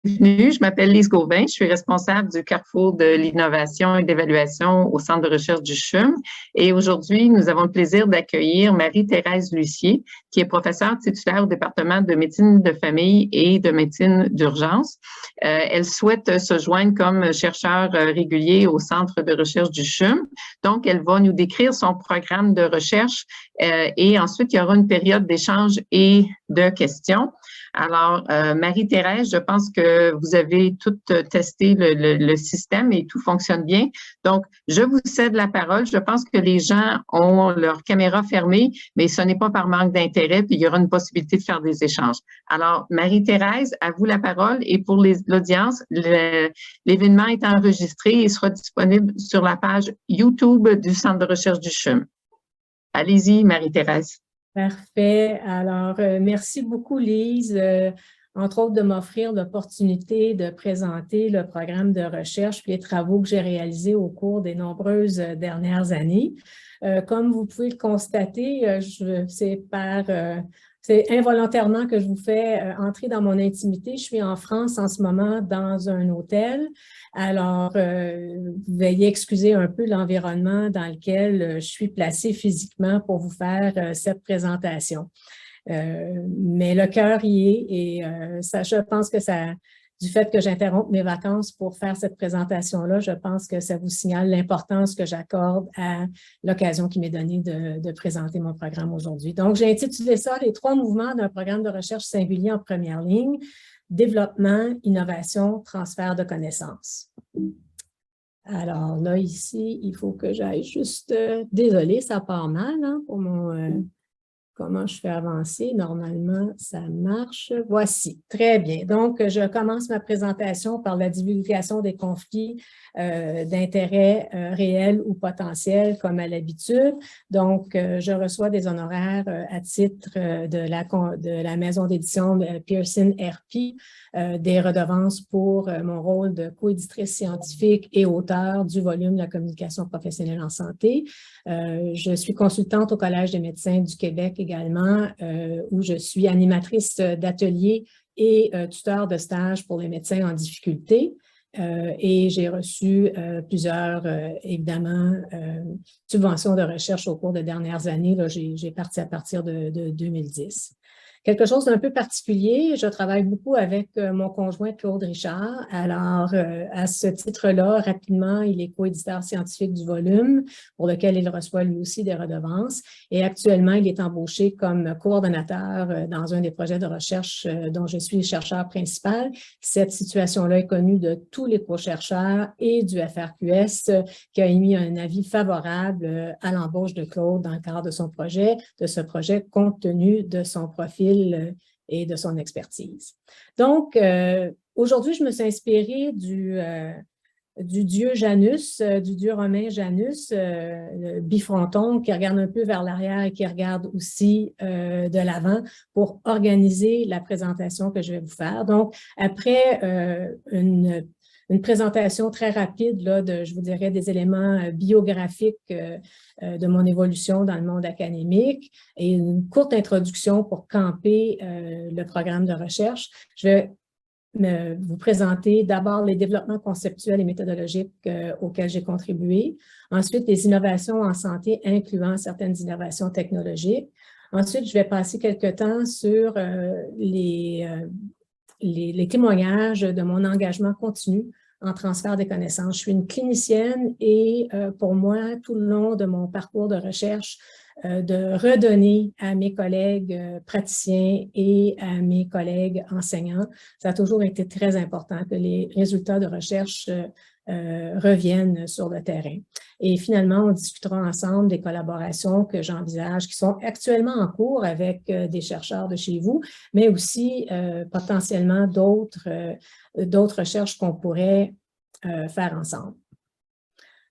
Bienvenue, je m'appelle Lise Gauvin, je suis responsable du Carrefour de l'innovation et de l'évaluation au Centre de recherche du CHUM. Et aujourd'hui, nous avons le plaisir d'accueillir Marie-Thérèse Lucier, qui est professeure titulaire au département de médecine de famille et de médecine d'urgence. Elle souhaite se joindre comme chercheur régulier au Centre de recherche du CHUM. Donc, elle va nous décrire son programme de recherche et ensuite, il y aura une période d'échange et de questions. Alors, Marie-Thérèse, je pense que vous avez tout testé le système et tout fonctionne bien. Donc, je vous cède la parole. Je pense que les gens ont leur caméra fermée, mais ce n'est pas par manque d'intérêt, puis il y aura une possibilité de faire des échanges. Alors, Marie-Thérèse, à vous la parole. Et pour l'audience, l'événement est enregistré et sera disponible sur la page YouTube du Centre de recherche du CHUM. Allez-y, Marie-Thérèse. Parfait. Alors, merci beaucoup, Lise, entre autres de m'offrir l'opportunité de présenter le programme de recherche et les travaux que j'ai réalisés au cours des nombreuses dernières années. Comme vous pouvez le constater, c'est involontairement que je vous fais entrer dans mon intimité. Je suis en France en ce moment dans un hôtel. Alors, veuillez excuser un peu l'environnement dans lequel je suis placée physiquement pour vous faire cette présentation. Mais le cœur y est et je pense que du fait que j'interrompe mes vacances pour faire cette présentation-là, je pense que ça vous signale l'importance que j'accorde à l'occasion qui m'est donnée de présenter mon programme aujourd'hui. Donc, j'ai intitulé ça « Les 3 mouvements d'un programme de recherche singulier en première ligne, développement, innovation, transfert de connaissances ». Alors là, ici, il faut que j'aille juste… désolée, ça part mal hein, pour mon… Comment je fais avancer? Normalement, ça marche. Voici. Très bien. Donc, je commence ma présentation par la divulgation des conflits d'intérêts réels ou potentiels, comme à l'habitude. Donc, je reçois des honoraires à titre de la maison d'édition Pearson RP, des redevances pour mon rôle de coéditrice scientifique et auteur du volume de la communication professionnelle en santé. Je suis consultante au Collège des médecins du Québec également, où je suis animatrice d'ateliers et tuteur de stage pour les médecins en difficulté. Et j'ai reçu plusieurs, évidemment, subventions de recherche au cours des dernières années. J'ai parti à partir de 2010. Quelque chose d'un peu particulier, je travaille beaucoup avec mon conjoint Claude Richard. Alors, à ce titre-là, rapidement, il est coéditeur scientifique du volume, pour lequel il reçoit lui aussi des redevances. Et actuellement, il est embauché comme coordonnateur dans un des projets de recherche dont je suis le chercheur principal. Cette situation-là est connue de tous les co-chercheurs et du FRQS qui a émis un avis favorable à l'embauche de Claude dans le cadre de ce projet, compte tenu de son profil et de son expertise. Donc, aujourd'hui, je me suis inspirée du dieu Janus, du dieu romain Janus, bifronton, qui regarde un peu vers l'arrière et qui regarde aussi de l'avant pour organiser la présentation que je vais vous faire. Donc, après une présentation très rapide là, je vous dirais, des éléments biographiques de mon évolution dans le monde académique et une courte introduction pour camper le programme de recherche. Je vais vous présenter d'abord les développements conceptuels et méthodologiques auxquels j'ai contribué. Ensuite, les innovations en santé, incluant certaines innovations technologiques. Ensuite, je vais passer quelques temps sur les témoignages de mon engagement continu en transfert des connaissances. Je suis une clinicienne et pour moi, tout le long de mon parcours de recherche, de redonner à mes collègues praticiens et à mes collègues enseignants, ça a toujours été très important que les résultats de recherche reviennent sur le terrain. Et finalement, on discutera ensemble des collaborations que j'envisage, qui sont actuellement en cours avec des chercheurs de chez vous, mais aussi potentiellement d'autres recherches qu'on pourrait faire ensemble.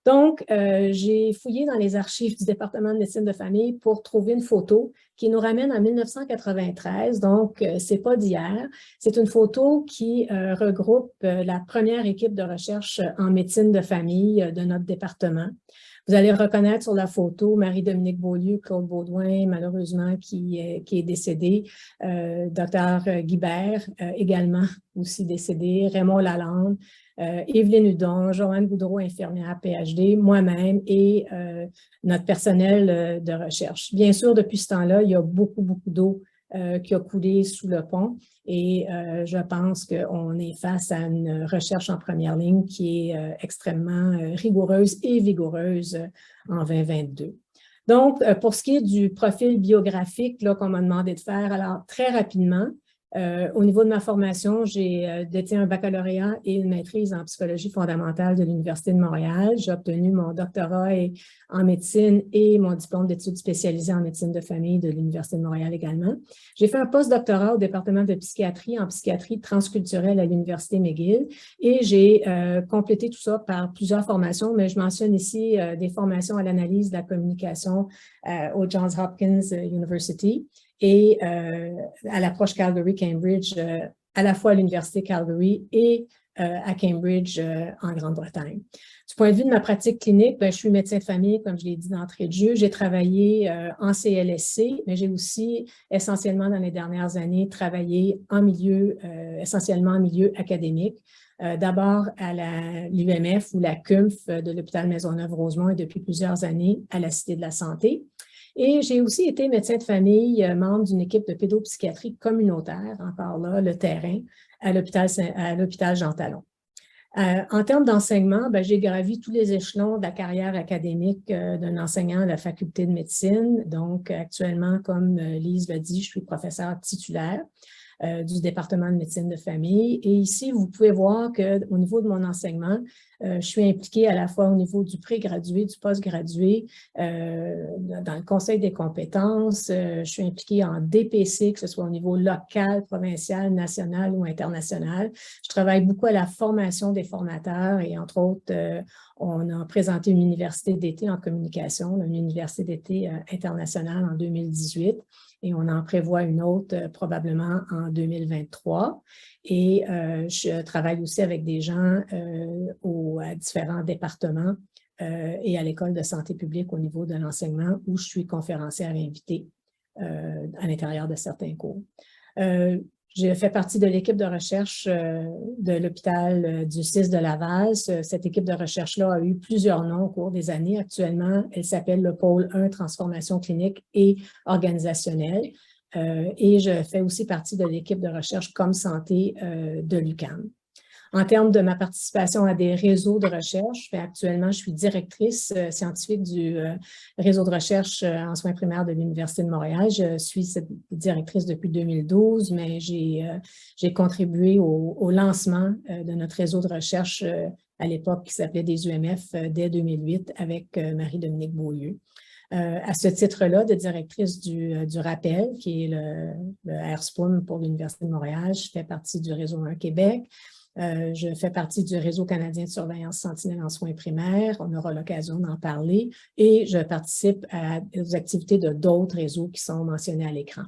Donc, j'ai fouillé dans les archives du département de médecine de famille pour trouver une photo qui nous ramène en 1993, donc c'est pas d'hier. C'est une photo qui regroupe la première équipe de recherche en médecine de famille de notre département. Vous allez reconnaître sur la photo Marie-Dominique Beaulieu, Claude Baudouin, malheureusement, qui est décédé, Dr. Guibert, également aussi décédé, Raymond Lalande, Évelyne Hudon, Joanne Goudreau, infirmière PhD, moi-même et notre personnel de recherche. Bien sûr, depuis ce temps-là, il y a beaucoup d'eau qui a coulé sous le pont et je pense qu'on est face à une recherche en première ligne qui est extrêmement rigoureuse et vigoureuse en 2022. Donc, pour ce qui est du profil biographique qu'on m'a demandé de faire, alors très rapidement, au niveau de ma formation, j'ai détenu un baccalauréat et une maîtrise en psychologie fondamentale de l'Université de Montréal. J'ai obtenu mon doctorat en médecine et mon diplôme d'études spécialisées en médecine de famille de l'Université de Montréal également. J'ai fait un post-doctorat au département de psychiatrie en psychiatrie transculturelle à l'Université McGill et j'ai complété tout ça par plusieurs formations, mais je mentionne ici des formations à l'analyse de la communication au Johns Hopkins University et à l'approche Calgary-Cambridge, à la fois à l'Université Calgary et à Cambridge en Grande-Bretagne. Du point de vue de ma pratique clinique, je suis médecin de famille, comme je l'ai dit d'entrée de jeu. J'ai travaillé en CLSC, mais j'ai aussi essentiellement dans les dernières années travaillé en milieu, essentiellement en milieu académique. D'abord à l'UMF ou la CUMF de l'hôpital Maisonneuve-Rosemont et depuis plusieurs années à la Cité de la Santé. Et j'ai aussi été médecin de famille, membre d'une équipe de pédopsychiatrie communautaire, encore là, le terrain, à l'hôpital Jean Talon. En termes d'enseignement, j'ai gravi tous les échelons de la carrière académique d'un enseignant à la faculté de médecine. Donc, actuellement, comme Lise l'a dit, je suis professeure titulaire du département de médecine de famille. Et ici, vous pouvez voir qu'au niveau de mon enseignement, je suis impliquée à la fois au niveau du pré-gradué, du post-gradué, dans le conseil des compétences. Je suis impliquée en DPC, que ce soit au niveau local, provincial, national ou international. Je travaille beaucoup à la formation des formateurs et entre autres, on a présenté une université d'été en communication, une université d'été internationale en 2018. Et on en prévoit une autre probablement en 2023. Et je travaille aussi avec des gens à différents départements et à l'École de santé publique au niveau de l'enseignement où je suis conférencière invitée à l'intérieur de certains cours. J'ai fait partie de l'équipe de recherche de l'hôpital du CIS de Laval. Cette équipe de recherche-là a eu plusieurs noms au cours des années. Actuellement, elle s'appelle le pôle 1 transformation clinique et organisationnelle. Et je fais aussi partie de l'équipe de recherche Comme Santé de l'UQAM. En termes de ma participation à des réseaux de recherche, actuellement, je suis directrice scientifique du réseau de recherche en soins primaires de l'Université de Montréal. Je suis cette directrice depuis 2012, mais j'ai contribué au lancement de notre réseau de recherche à l'époque qui s'appelait des UMF dès 2008 avec Marie-Dominique Beaulieu. À ce titre-là, de directrice du RAPEL, qui est le RSPUM pour l'Université de Montréal, je fais partie du réseau 1 Québec. Je fais partie du réseau canadien de surveillance sentinelle en soins primaires. On aura l'occasion d'en parler. Et je participe aux activités de d'autres réseaux qui sont mentionnés à l'écran.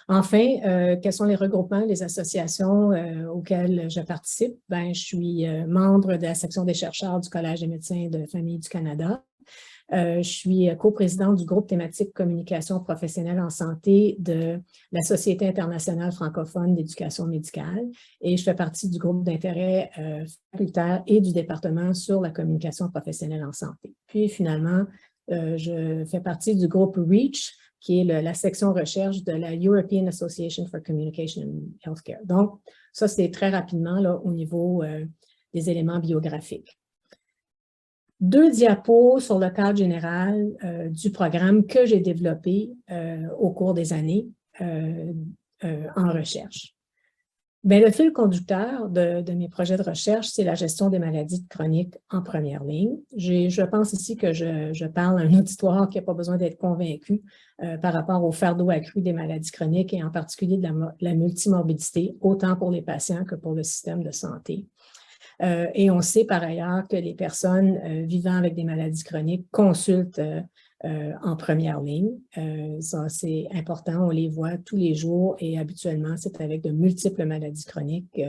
Enfin, quels sont les regroupements, les associations auxquelles je participe? Je suis membre de la section des chercheurs du Collège des médecins de famille du Canada. Je suis coprésidente du groupe thématique communication professionnelle en santé de la Société internationale francophone d'éducation médicale et je fais partie du groupe d'intérêt facultaire et du département sur la communication professionnelle en santé. Puis finalement, je fais partie du groupe REACH, qui est la section recherche de la European Association for Communication in Healthcare. Donc, ça, c'est très rapidement là, au niveau des éléments biographiques. 2 diapos sur le cadre général du programme que j'ai développé au cours des années en recherche. Le fil conducteur de mes projets de recherche, c'est la gestion des maladies chroniques en première ligne. Je pense ici que je parle à un auditoire qui n'a pas besoin d'être convaincu par rapport au fardeau accru des maladies chroniques et en particulier de la multimorbidité, autant pour les patients que pour le système de santé. Et on sait par ailleurs que les personnes vivant avec des maladies chroniques consultent en première ligne. Ça, c'est important, on les voit tous les jours et habituellement, c'est avec de multiples maladies chroniques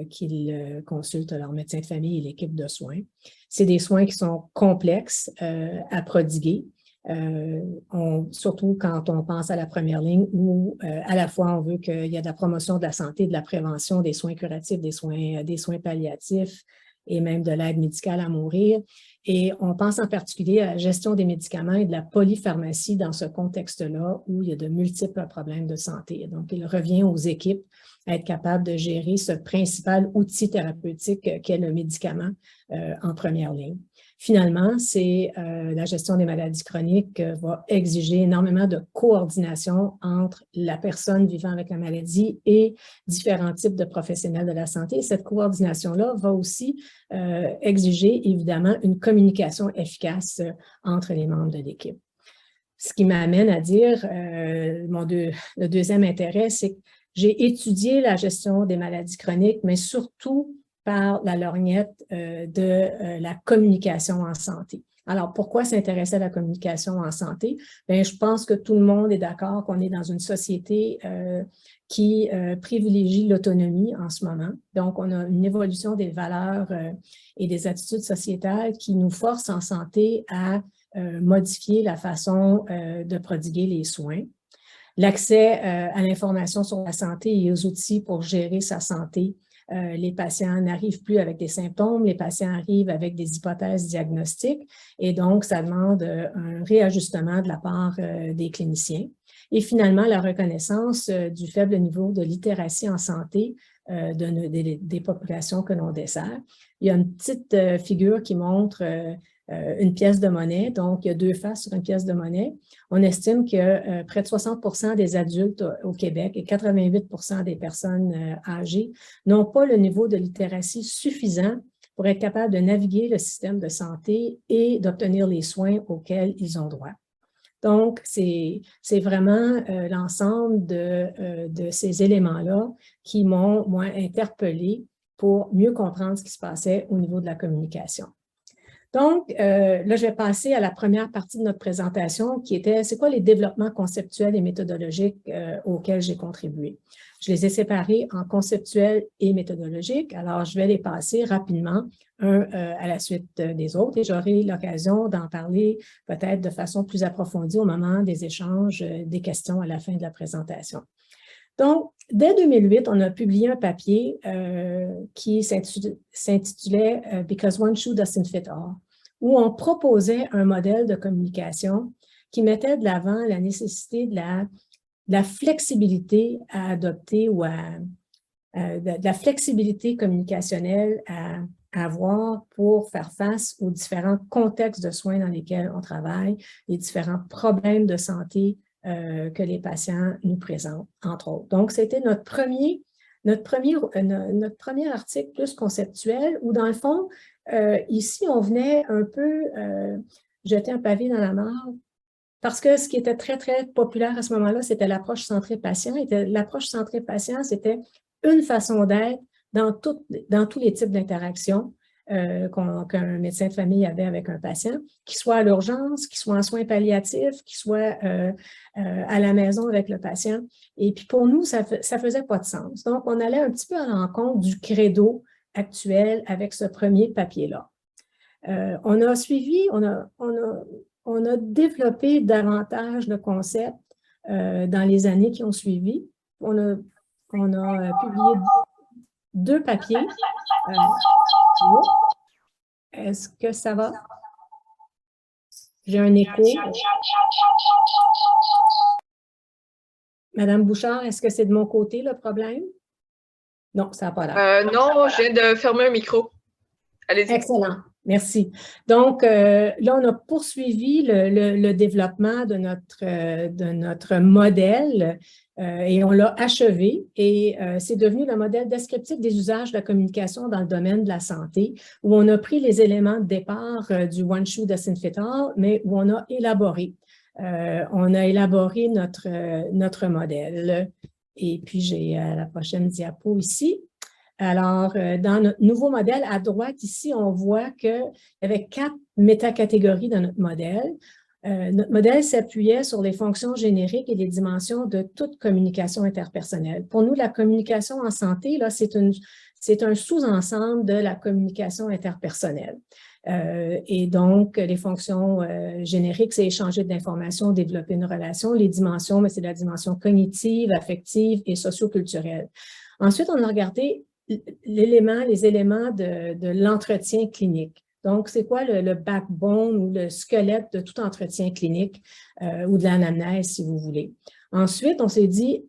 qu'ils consultent leur médecin de famille et l'équipe de soins. C'est des soins qui sont complexes à prodiguer. Surtout quand on pense à la première ligne où à la fois on veut qu'il y ait de la promotion de la santé, de la prévention, des soins curatifs, des soins palliatifs et même de l'aide médicale à mourir. Et on pense en particulier à la gestion des médicaments et de la polypharmacie dans ce contexte-là où il y a de multiples problèmes de santé. Donc, il revient aux équipes à être capables de gérer ce principal outil thérapeutique qu'est le médicament en première ligne. Finalement, la gestion des maladies chroniques va exiger énormément de coordination entre la personne vivant avec la maladie et différents types de professionnels de la santé. Et cette coordination-là va aussi exiger évidemment une communication efficace entre les membres de l'équipe. Ce qui m'amène à dire, le deuxième intérêt, c'est que j'ai étudié la gestion des maladies chroniques, mais surtout par la lorgnette de la communication en santé. Alors, pourquoi s'intéresser à la communication en santé? Bien, je pense que tout le monde est d'accord qu'on est dans une société qui privilégie l'autonomie en ce moment. Donc, on a une évolution des valeurs et des attitudes sociétales qui nous forcent en santé à modifier la façon de prodiguer les soins. L'accès à l'information sur la santé et aux outils pour gérer sa santé. Les patients n'arrivent plus avec des symptômes, les patients arrivent avec des hypothèses diagnostiques et donc ça demande un réajustement de la part des cliniciens. Et finalement, la reconnaissance du faible niveau de littératie en santé des populations que l'on dessert. Il y a une petite figure qui montre une pièce de monnaie, donc il y a deux faces sur une pièce de monnaie. On estime que près de 60% des adultes au Québec et 88% des personnes âgées n'ont pas le niveau de littératie suffisant pour être capables de naviguer le système de santé et d'obtenir les soins auxquels ils ont droit. Donc, c'est vraiment l'ensemble de ces éléments-là qui m'ont, moi, interpellée pour mieux comprendre ce qui se passait au niveau de la communication. Donc, là, je vais passer à la première partie de notre présentation qui était, c'est quoi les développements conceptuels et méthodologiques auxquels j'ai contribué. Je les ai séparés en conceptuels et méthodologiques, alors je vais les passer rapidement à la suite des autres et j'aurai l'occasion d'en parler peut-être de façon plus approfondie au moment des échanges, des questions à la fin de la présentation. Donc, dès 2008, on a publié un papier qui s'intitulait « Because one shoe doesn't fit all », où on proposait un modèle de communication qui mettait de l'avant la nécessité de la flexibilité à adopter ou de la flexibilité communicationnelle à avoir pour faire face aux différents contextes de soins dans lesquels on travaille, les différents problèmes de santé que les patients nous présentent, entre autres. Donc, c'était notre premier article plus conceptuel où, dans le fond, ici, on venait un peu jeter un pavé dans la mare parce que ce qui était très, très populaire à ce moment-là, c'était l'approche centrée patient. L'approche centrée patient, c'était une façon d'être dans tous les types d'interactions qu'un médecin de famille avait avec un patient, qu'il soit à l'urgence, qu'il soit en soins palliatifs, qu'il soit à la maison avec le patient. Et puis pour nous, ça faisait pas de sens. Donc, on allait un petit peu à l'encontre du credo actuel avec ce premier papier-là. On a suivi, on a développé davantage de concepts dans les années qui ont suivi. On a publié 2 papiers. Est-ce que ça va? J'ai un écho. Madame Bouchard, est-ce que c'est de mon côté le problème? Non, ça n'a pas l'air. Non, je viens de fermer un micro. Allez-y. Excellent. Merci. Donc, là, on a poursuivi le développement de notre modèle et on l'a achevé et c'est devenu le modèle descriptif des usages de la communication dans le domaine de la santé où on a pris les éléments de départ du One Shoe doesn't fit all, mais où on a élaboré. Notre modèle. Et puis, j'ai la prochaine diapo ici. Alors, dans notre nouveau modèle, à droite, ici, on voit qu'il y avait 4 métacatégories dans notre modèle. Notre modèle s'appuyait sur les fonctions génériques et les dimensions de toute communication interpersonnelle. Pour nous, la communication en santé, là, c'est c'est un sous-ensemble de la communication interpersonnelle. Et donc, les fonctions génériques, c'est échanger de l'information, développer une relation. Les dimensions, mais c'est la dimension cognitive, affective et socioculturelle. Ensuite, on a regardé les éléments de l'entretien clinique. Donc, c'est quoi le backbone ou le squelette de tout entretien clinique ou de l'anamnèse, si vous voulez. Ensuite, on s'est dit,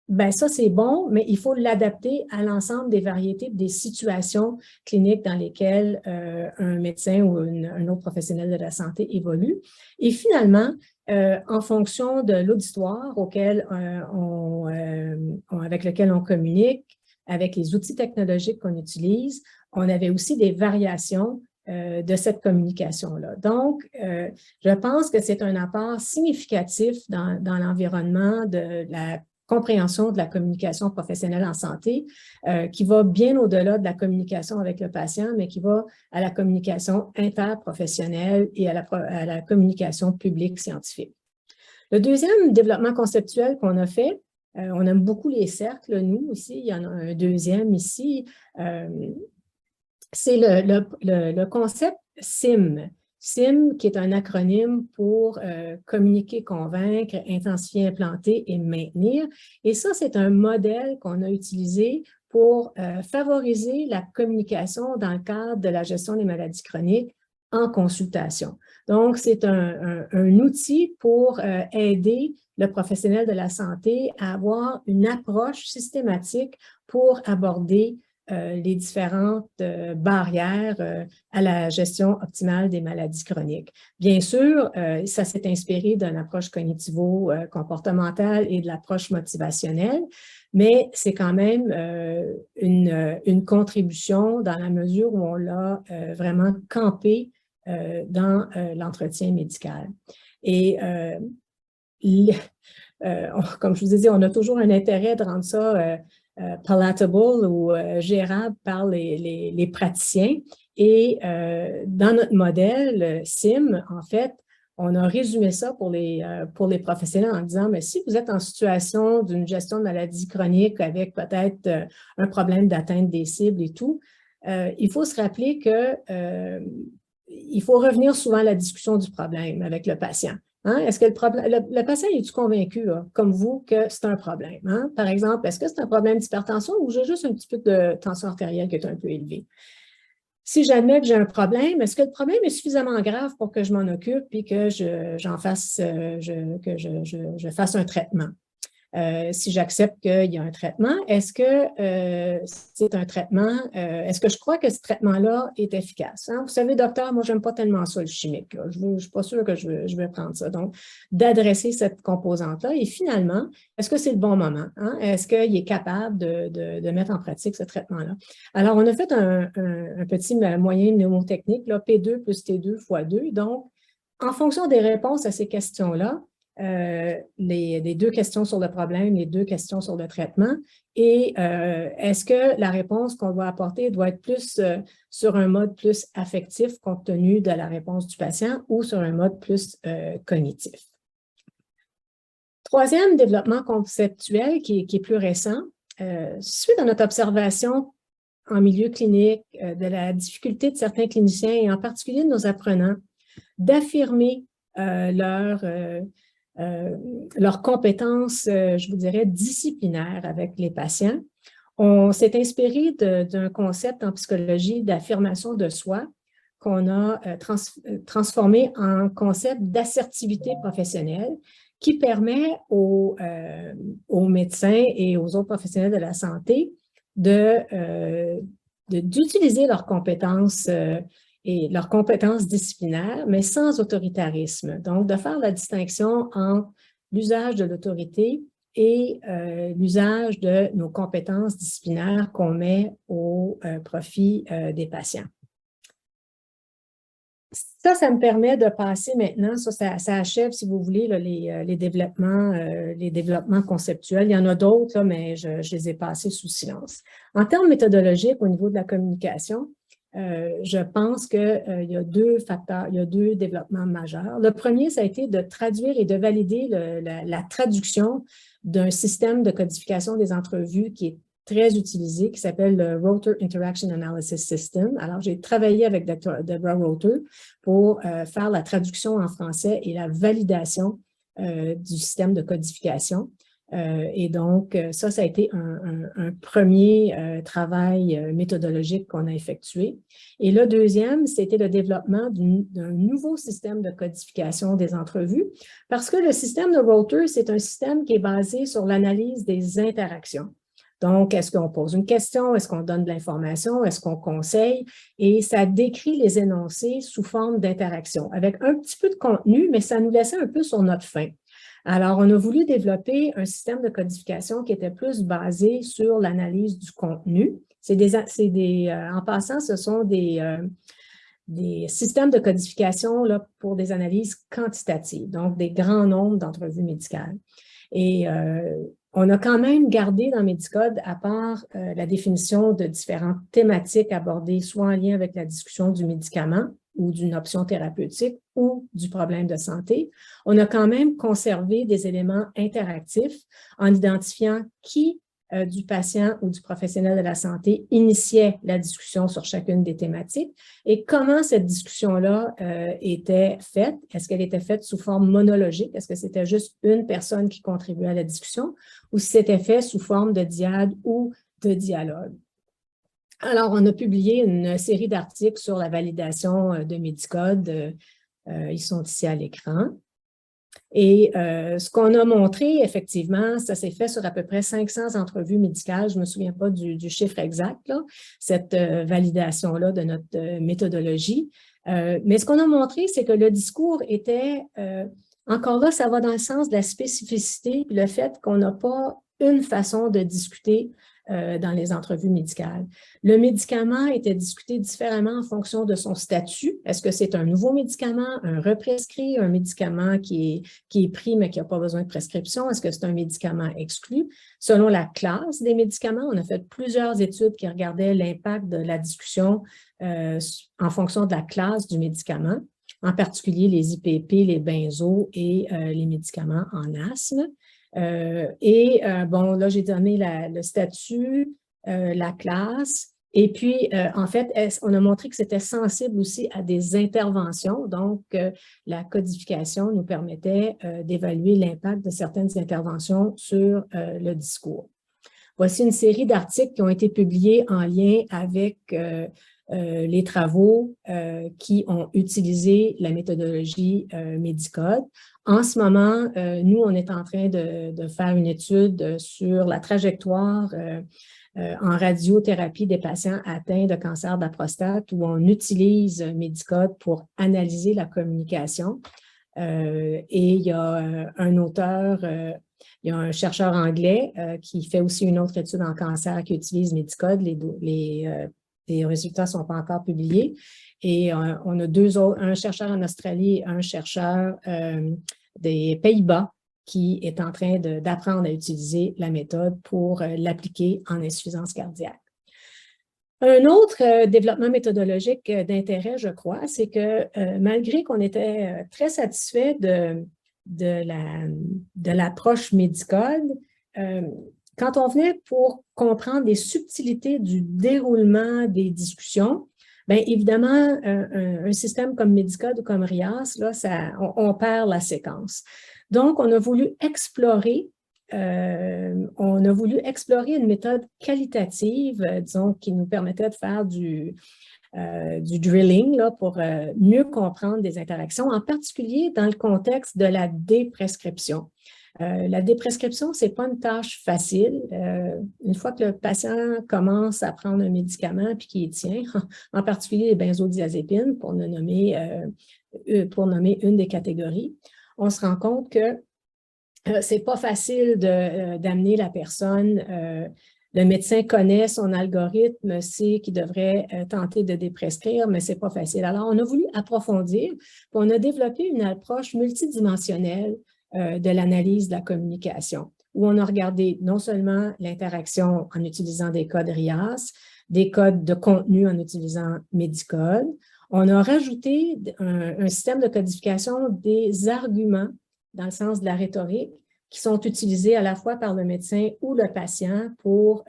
ben ça, c'est bon, mais il faut l'adapter à l'ensemble des variétés, des situations cliniques dans lesquelles un médecin ou un autre professionnel de la santé évolue. Et finalement, en fonction de l'auditoire avec lequel on communique, avec les outils technologiques qu'on utilise, on avait aussi des variations de cette communication-là. Donc, je pense que c'est un apport significatif dans l'environnement de la compréhension de la communication professionnelle en santé, qui va bien au-delà de la communication avec le patient, mais qui va à la communication interprofessionnelle et à la communication publique scientifique. Le deuxième développement conceptuel qu'on a fait, on aime beaucoup les cercles, nous aussi, il y en a un deuxième ici, c'est le concept SIM. SIM, qui est un acronyme pour communiquer, convaincre, intensifier, implanter et maintenir. Et ça, c'est un modèle qu'on a utilisé pour favoriser la communication dans le cadre de la gestion des maladies chroniques en consultation. Donc, c'est un outil pour aider le professionnel de la santé à avoir une approche systématique pour aborder les différentes barrières à la gestion optimale des maladies chroniques. Bien sûr, ça s'est inspiré d'une approche cognitivo-comportementale et de l'approche motivationnelle, mais c'est quand même une contribution dans la mesure où on l'a vraiment campé dans l'entretien médical. Et comme je vous ai dit, on a toujours un intérêt de rendre ça palatable ou gérable par les praticiens. Et dans notre modèle SIM, en fait, on a résumé ça pour les professionnels en disant, mais si vous êtes en situation d'une gestion de maladie chronique avec peut-être un problème d'atteinte des cibles et tout, il faut se rappeler que il faut revenir souvent à la discussion du problème avec le patient. Hein? Est-ce que le patient est-tu convaincu, là, comme vous, que c'est un problème? Hein? Par exemple, est-ce que c'est un problème d'hypertension ou j'ai juste un petit peu de tension artérielle qui est un peu élevée? Si j'admets que j'ai un problème, est-ce que le problème est suffisamment grave pour que je m'en occupe et que je fasse un traitement? Si j'accepte qu'il y a un traitement, est-ce que c'est un traitement, est-ce que je crois que ce traitement-là est efficace? Hein? Vous savez, docteur, moi, j'aime pas tellement ça, le chimique. Là. Je ne suis pas sûre que je vais prendre ça. Donc, d'adresser cette composante-là. Et finalement, est-ce que c'est le bon moment? Hein? Est-ce qu'il est capable de mettre en pratique ce traitement-là? Alors, on a fait un petit moyen mnémotechnique, là, P2 plus T2 fois 2. Donc, en fonction des réponses à ces questions-là, les deux questions sur le problème, les deux questions sur le traitement, et est-ce que la réponse qu'on doit apporter doit être plus sur un mode plus affectif compte tenu de la réponse du patient ou sur un mode plus cognitif. Troisième développement conceptuel qui est plus récent, suite à notre observation en milieu clinique de la difficulté de certains cliniciens et en particulier de nos apprenants d'affirmer leurs compétences, je vous dirais, disciplinaires avec les patients. On s'est inspiré d'un concept en psychologie d'affirmation de soi qu'on a transformé en concept d'assertivité professionnelle qui permet aux médecins et aux autres professionnels de la santé d'utiliser leurs compétences et leurs compétences disciplinaires, mais sans autoritarisme. Donc, de faire la distinction entre l'usage de l'autorité et l'usage de nos compétences disciplinaires qu'on met au profit des patients. Ça me permet de passer maintenant, ça achève, si vous voulez, là, les développements conceptuels. Il y en a d'autres, mais je les ai passés sous silence. En termes méthodologiques, au niveau de la communication, je pense qu'il y a deux facteurs, il y a deux développements majeurs. Le premier, ça a été de traduire et de valider la traduction d'un système de codification des entrevues qui est très utilisé qui s'appelle le Rotor Interaction Analysis System. Alors, j'ai travaillé avec Deborah Rotor pour faire la traduction en français et la validation du système de codification. Et donc, ça a été un premier travail méthodologique qu'on a effectué. Et le deuxième, c'était le développement d'un nouveau système de codification des entrevues, parce que le système de Rotor, c'est un système qui est basé sur l'analyse des interactions. Donc, est-ce qu'on pose une question? Est-ce qu'on donne de l'information? Est-ce qu'on conseille? Et ça décrit les énoncés sous forme d'interaction, avec un petit peu de contenu, mais ça nous laissait un peu sur notre faim. Alors, on a voulu développer un système de codification qui était plus basé sur l'analyse du contenu. En passant, ce sont des systèmes de codification là, pour des analyses quantitatives, donc des grands nombres d'entrevues médicales. Et on a quand même gardé dans Medicode, à part la définition de différentes thématiques abordées, soit en lien avec la discussion du médicament ou d'une option thérapeutique ou du problème de santé, on a quand même conservé des éléments interactifs en identifiant qui du patient ou du professionnel de la santé initiait la discussion sur chacune des thématiques et comment cette discussion-là était faite. Est-ce qu'elle était faite sous forme monologique? Est-ce que c'était juste une personne qui contribuait à la discussion ou si c'était fait sous forme de diade ou de dialogue? Alors, on a publié une série d'articles sur la validation de Medicode. Ils sont ici à l'écran. Et ce qu'on a montré, effectivement, ça s'est fait sur à peu près 500 entrevues médicales. Je ne me souviens pas du chiffre exact, là, cette validation-là de notre méthodologie. Mais ce qu'on a montré, c'est que le discours était, encore là, ça va dans le sens de la spécificité, puis le fait qu'on n'a pas une façon de discuter dans les entrevues médicales. Le médicament était discuté différemment en fonction de son statut. Est-ce que c'est un nouveau médicament, un represcrit, un médicament qui est pris mais qui n'a pas besoin de prescription? Est-ce que c'est un médicament exclu? Selon la classe des médicaments, on a fait plusieurs études qui regardaient l'impact de la discussion en fonction de la classe du médicament, en particulier les IPP, les benzos et les médicaments en asthme. Bon, là, j'ai donné le statut, la classe, et puis, en fait, on a montré que c'était sensible aussi à des interventions. Donc, la codification nous permettait d'évaluer l'impact de certaines interventions sur le discours. Voici une série d'articles qui ont été publiés en lien avec les travaux qui ont utilisé la méthodologie Medicode. En ce moment, nous, on est en train de faire une étude sur la trajectoire en radiothérapie des patients atteints de cancer de la prostate où on utilise Medicode pour analyser la communication. Et il y a un auteur, il y a un chercheur anglais qui fait aussi une autre étude en cancer qui utilise Medicode. Les résultats ne sont pas encore publiés. Et on a deux autres, un chercheur en Australie et un chercheur des Pays-Bas qui est en train d'apprendre à utiliser la méthode pour l'appliquer en insuffisance cardiaque. Un autre développement méthodologique d'intérêt, je crois, c'est que malgré qu'on était très satisfait de l'approche Medicode, quand on venait pour comprendre les subtilités du déroulement des discussions, bien évidemment, un système comme Medicode ou comme RIAS, là, on perd la séquence. Donc, on a voulu explorer une méthode qualitative, disons, qui nous permettait de faire du drilling là, pour mieux comprendre des interactions, en particulier dans le contexte de la déprescription. La déprescription, ce n'est pas une tâche facile. Une fois que le patient commence à prendre un médicament puis qu'il tient, en particulier les benzodiazépines, pour nommer une des catégories, on se rend compte que ce n'est pas facile d'amener la personne. Le médecin connaît son algorithme, sait qu'il devrait tenter de déprescrire, mais ce n'est pas facile. Alors, on a voulu approfondir, puis on a développé une approche multidimensionnelle de l'analyse de la communication, où on a regardé non seulement l'interaction en utilisant des codes RIAS, des codes de contenu en utilisant Medicode, on a rajouté un système de codification des arguments dans le sens de la rhétorique qui sont utilisés à la fois par le médecin ou le patient pour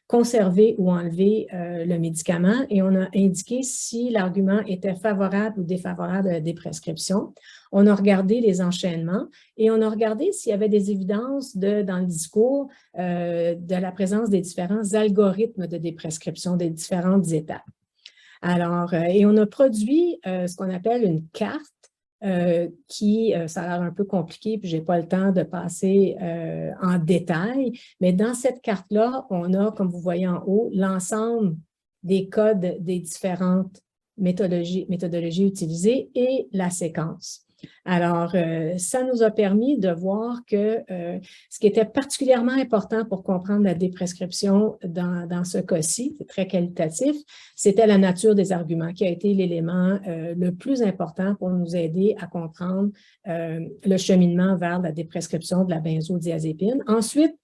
conserver ou enlever le médicament. Et on a indiqué si l'argument était favorable ou défavorable à la déprescription. On a regardé les enchaînements et on a regardé s'il y avait des évidences dans le discours de la présence des différents algorithmes de déprescription, des différentes étapes. Alors, et on a produit ce qu'on appelle une carte qui, ça a l'air un peu compliqué, puis je n'ai pas le temps de passer en détail, mais dans cette carte-là, on a, comme vous voyez en haut, l'ensemble des codes des différentes méthodologies utilisées et la séquence. Alors, ça nous a permis de voir que ce qui était particulièrement important pour comprendre la déprescription dans ce cas-ci, c'est très qualitatif, c'était la nature des arguments qui a été l'élément le plus important pour nous aider à comprendre le cheminement vers la déprescription de la benzodiazépine. Ensuite,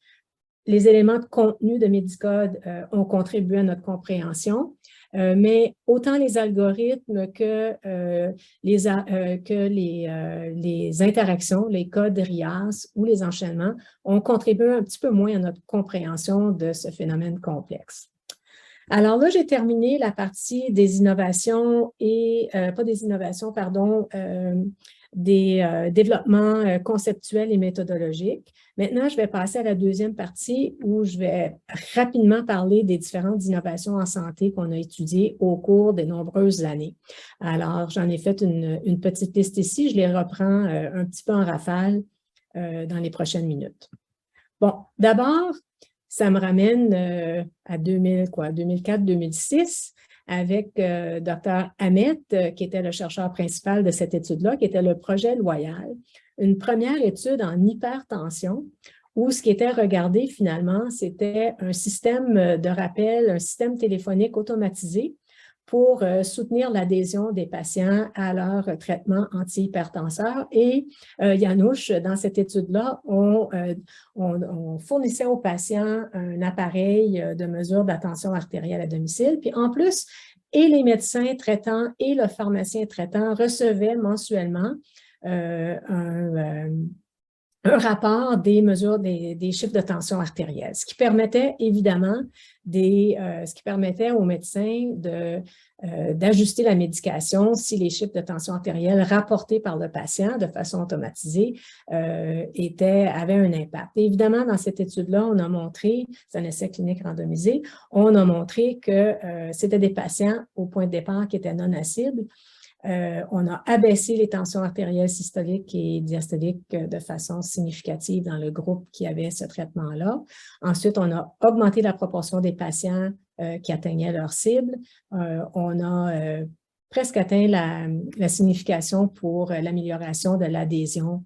les éléments de contenu de Medicode ont contribué à notre compréhension. Mais autant les algorithmes que les interactions, les codes RIAS ou les enchaînements ont contribué un petit peu moins à notre compréhension de ce phénomène complexe. Alors là, j'ai terminé la partie des innovations et, pas des innovations, pardon, des développements conceptuels et méthodologiques. Maintenant, je vais passer à la deuxième partie où je vais rapidement parler des différentes innovations en santé qu'on a étudiées au cours des nombreuses années. Alors, j'en ai fait une petite liste ici. Je les reprends un petit peu en rafale dans les prochaines minutes. Bon, d'abord, ça me ramène à 2004-2006. Avec Dr. Ahmet, qui était le chercheur principal de cette étude-là, qui était le projet Loyal, une première étude en hypertension, où ce qui était regardé finalement, c'était un système de rappel, un système téléphonique automatisé pour soutenir l'adhésion des patients à leur traitement antihypertenseur. Et Yanouch, dans cette étude-là, on fournissait aux patients un appareil de mesure de la tension artérielle à domicile. Puis en plus, et les médecins traitants et le pharmacien traitant recevaient mensuellement un rapport des mesures des chiffres de tension artérielle, ce qui permettait évidemment ce qui permettait aux médecins d'ajuster la médication si les chiffres de tension artérielle rapportés par le patient de façon automatisée avaient un impact. Et évidemment, dans cette étude-là, on a montré, c'est un essai clinique randomisé, on a montré que c'était des patients au point de départ qui étaient non cibles. On a abaissé les tensions artérielles systoliques et diastoliques de façon significative dans le groupe qui avait ce traitement-là. Ensuite, on a augmenté la proportion des patients qui atteignaient leur cible. On a presque atteint la signification pour l'amélioration de l'adhésion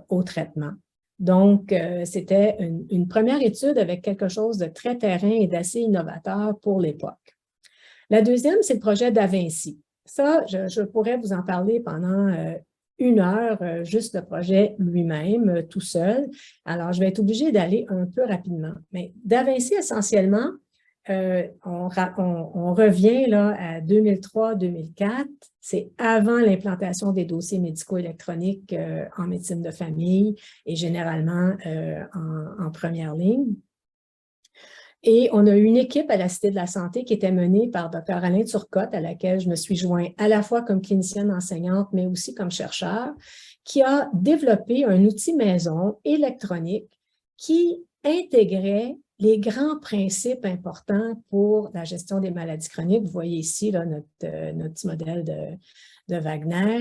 au traitement. Donc, c'était une première étude avec quelque chose de très terrain et d'assez innovateur pour l'époque. La deuxième, c'est le projet d'Avinci. Ça, je pourrais vous en parler pendant une heure, juste le projet lui-même, tout seul. Alors, je vais être obligée d'aller un peu rapidement. Mais d'Avinci, essentiellement, on revient là, à 2003-2004. C'est avant l'implantation des dossiers médicaux électroniques en médecine de famille et généralement en première ligne. Et on a une équipe à la Cité de la Santé qui était menée par Dr. Alain Turcotte, à laquelle je me suis joint à la fois comme clinicienne enseignante, mais aussi comme chercheur, qui a développé un outil maison électronique qui intégrait les grands principes importants pour la gestion des maladies chroniques. Vous voyez ici là, notre petit modèle de Wagner.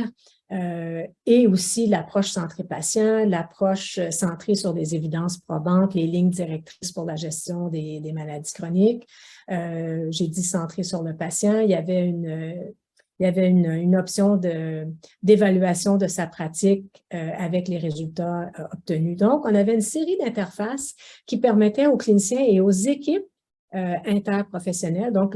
Et aussi l'approche centrée patient, l'approche centrée sur des évidences probantes, les lignes directrices pour la gestion des maladies chroniques. J'ai dit centrée sur le patient. Il y avait une option d'évaluation de sa pratique avec les résultats obtenus. Donc, on avait une série d'interfaces qui permettaient aux cliniciens et aux équipes interprofessionnelles, donc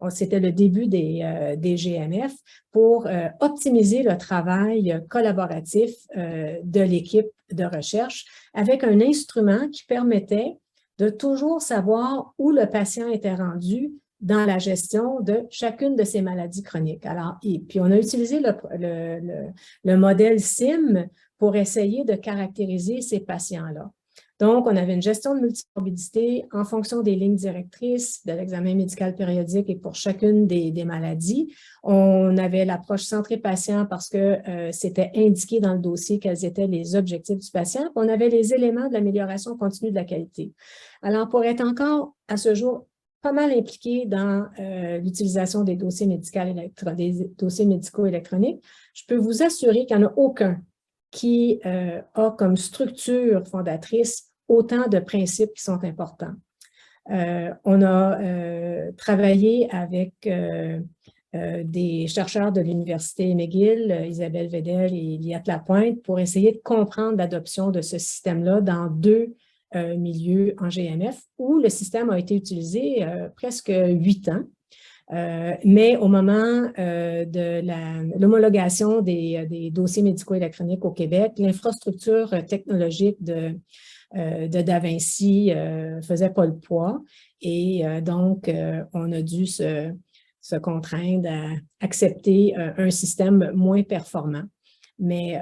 c'était le début des GMF, pour optimiser le travail collaboratif de l'équipe de recherche avec un instrument qui permettait de toujours savoir où le patient était rendu dans la gestion de chacune de ces maladies chroniques. Alors, et puis on a utilisé le modèle SIM pour essayer de caractériser ces patients-là. Donc, on avait une gestion de multimorbidité en fonction des lignes directrices de l'examen médical périodique et pour chacune des maladies. On avait l'approche centrée patient parce que c'était indiqué dans le dossier quels étaient les objectifs du patient. On avait les éléments de l'amélioration continue de la qualité. Alors, pour être encore à ce jour pas mal impliqué dans l'utilisation des dossiers médicaux électroniques, je peux vous assurer qu'il n'y en a aucun qui a comme structure fondatrice autant de principes qui sont importants. On a travaillé avec des chercheurs de l'Université McGill, Isabelle Vedel et Liette Lapointe, pour essayer de comprendre l'adoption de ce système-là dans deux milieux en GMF, où le système a été utilisé presque 8 ans. Mais au moment de l'homologation des dossiers médicaux électroniques au Québec, l'infrastructure technologique de Da Vinci faisait pas le poids et donc on a dû se contraindre à accepter un système moins performant. Mais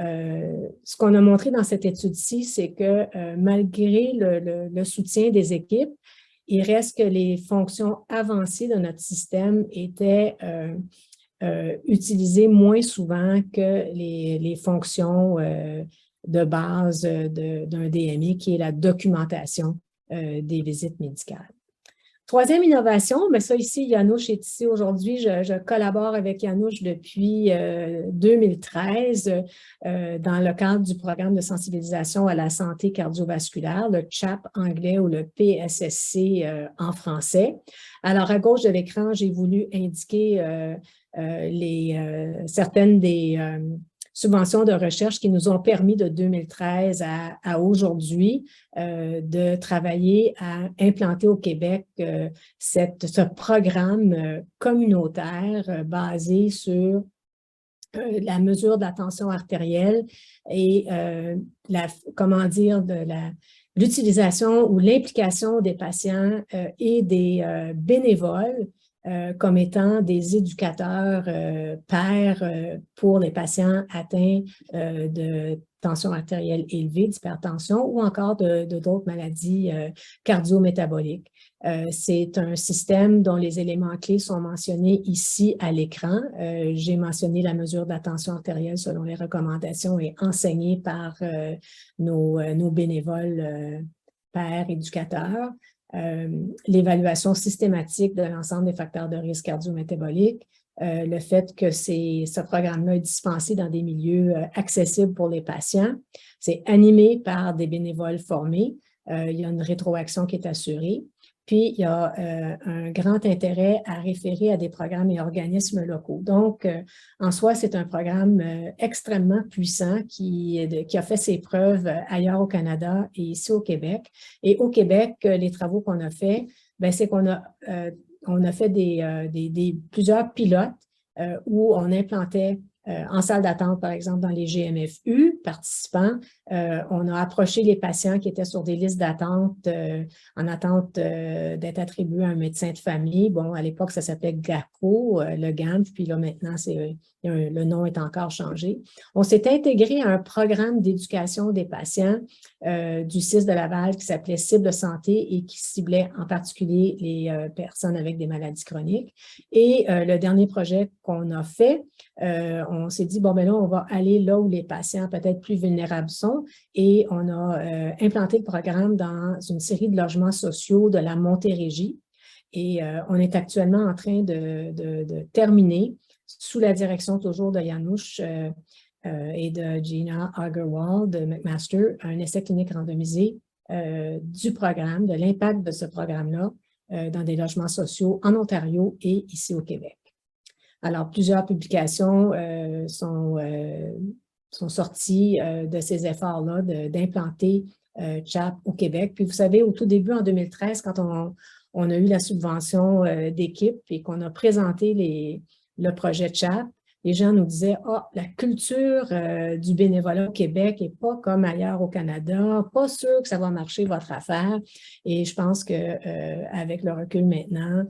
ce qu'on a montré dans cette étude-ci, c'est que malgré le soutien des équipes, il reste que les fonctions avancées de notre système étaient utilisées moins souvent que les fonctions de base d'un DMI, qui est la documentation des visites médicales. Troisième innovation, mais ça ici, Yanouche est ici aujourd'hui. Je collabore avec Yanouche depuis 2013 dans le cadre du programme de sensibilisation à la santé cardiovasculaire, le CHAP anglais ou le PSSC en français. Alors, à gauche de l'écran, j'ai voulu indiquer certaines des subventions de recherche qui nous ont permis de 2013 à aujourd'hui de travailler à implanter au Québec ce programme communautaire basé sur la mesure de la tension artérielle et l'utilisation ou l'implication des patients et des bénévoles comme étant des éducateurs pairs pour les patients atteints de tension artérielle élevée, d'hypertension ou encore d'autres maladies cardio-métaboliques. C'est un système dont les éléments clés sont mentionnés ici à l'écran. J'ai mentionné la mesure de la tension artérielle selon les recommandations et enseignée par nos bénévoles pairs éducateurs. L'évaluation systématique de l'ensemble des facteurs de risque cardio-métabolique, le fait que ce programme-là est dispensé dans des milieux accessibles pour les patients. C'est animé par des bénévoles formés. Il y a une rétroaction qui est assurée. Puis, il y a un grand intérêt à référer à des programmes et organismes locaux. Donc, en soi, c'est un programme extrêmement puissant qui a fait ses preuves ailleurs au Canada et ici au Québec. Et au Québec, les travaux qu'on a faits, c'est qu'on a fait plusieurs pilotes où on implantait en salle d'attente, par exemple, dans les GMFU participants, on a approché les patients qui étaient sur des listes d'attente en attente d'être attribués à un médecin de famille. Bon, à l'époque, ça s'appelait GACO, le GANF, puis là, maintenant, le nom est encore changé. On s'est intégré à un programme d'éducation des patients du CIS de Laval qui s'appelait Cible Santé et qui ciblait en particulier les personnes avec des maladies chroniques. Et le dernier projet qu'on a fait, on s'est dit, bon, ben là, on va aller là où les patients peut-être plus vulnérables sont et on a implanté le programme dans une série de logements sociaux de la Montérégie et on est actuellement en train de terminer sous la direction toujours de Yanouche et de Gina Agarwal de McMaster, un essai clinique randomisé du programme, de l'impact de ce programme-là dans des logements sociaux en Ontario et ici au Québec. Alors, plusieurs publications sont sorties de ces efforts-là d'implanter CHAP au Québec. Puis, vous savez, au tout début, en 2013, quand on a eu la subvention d'équipe et qu'on a présenté le projet CHAP, les gens nous disaient « Ah, la culture du bénévolat au Québec n'est pas comme ailleurs au Canada, pas sûr que ça va marcher votre affaire. » Et je pense qu'avec le recul maintenant,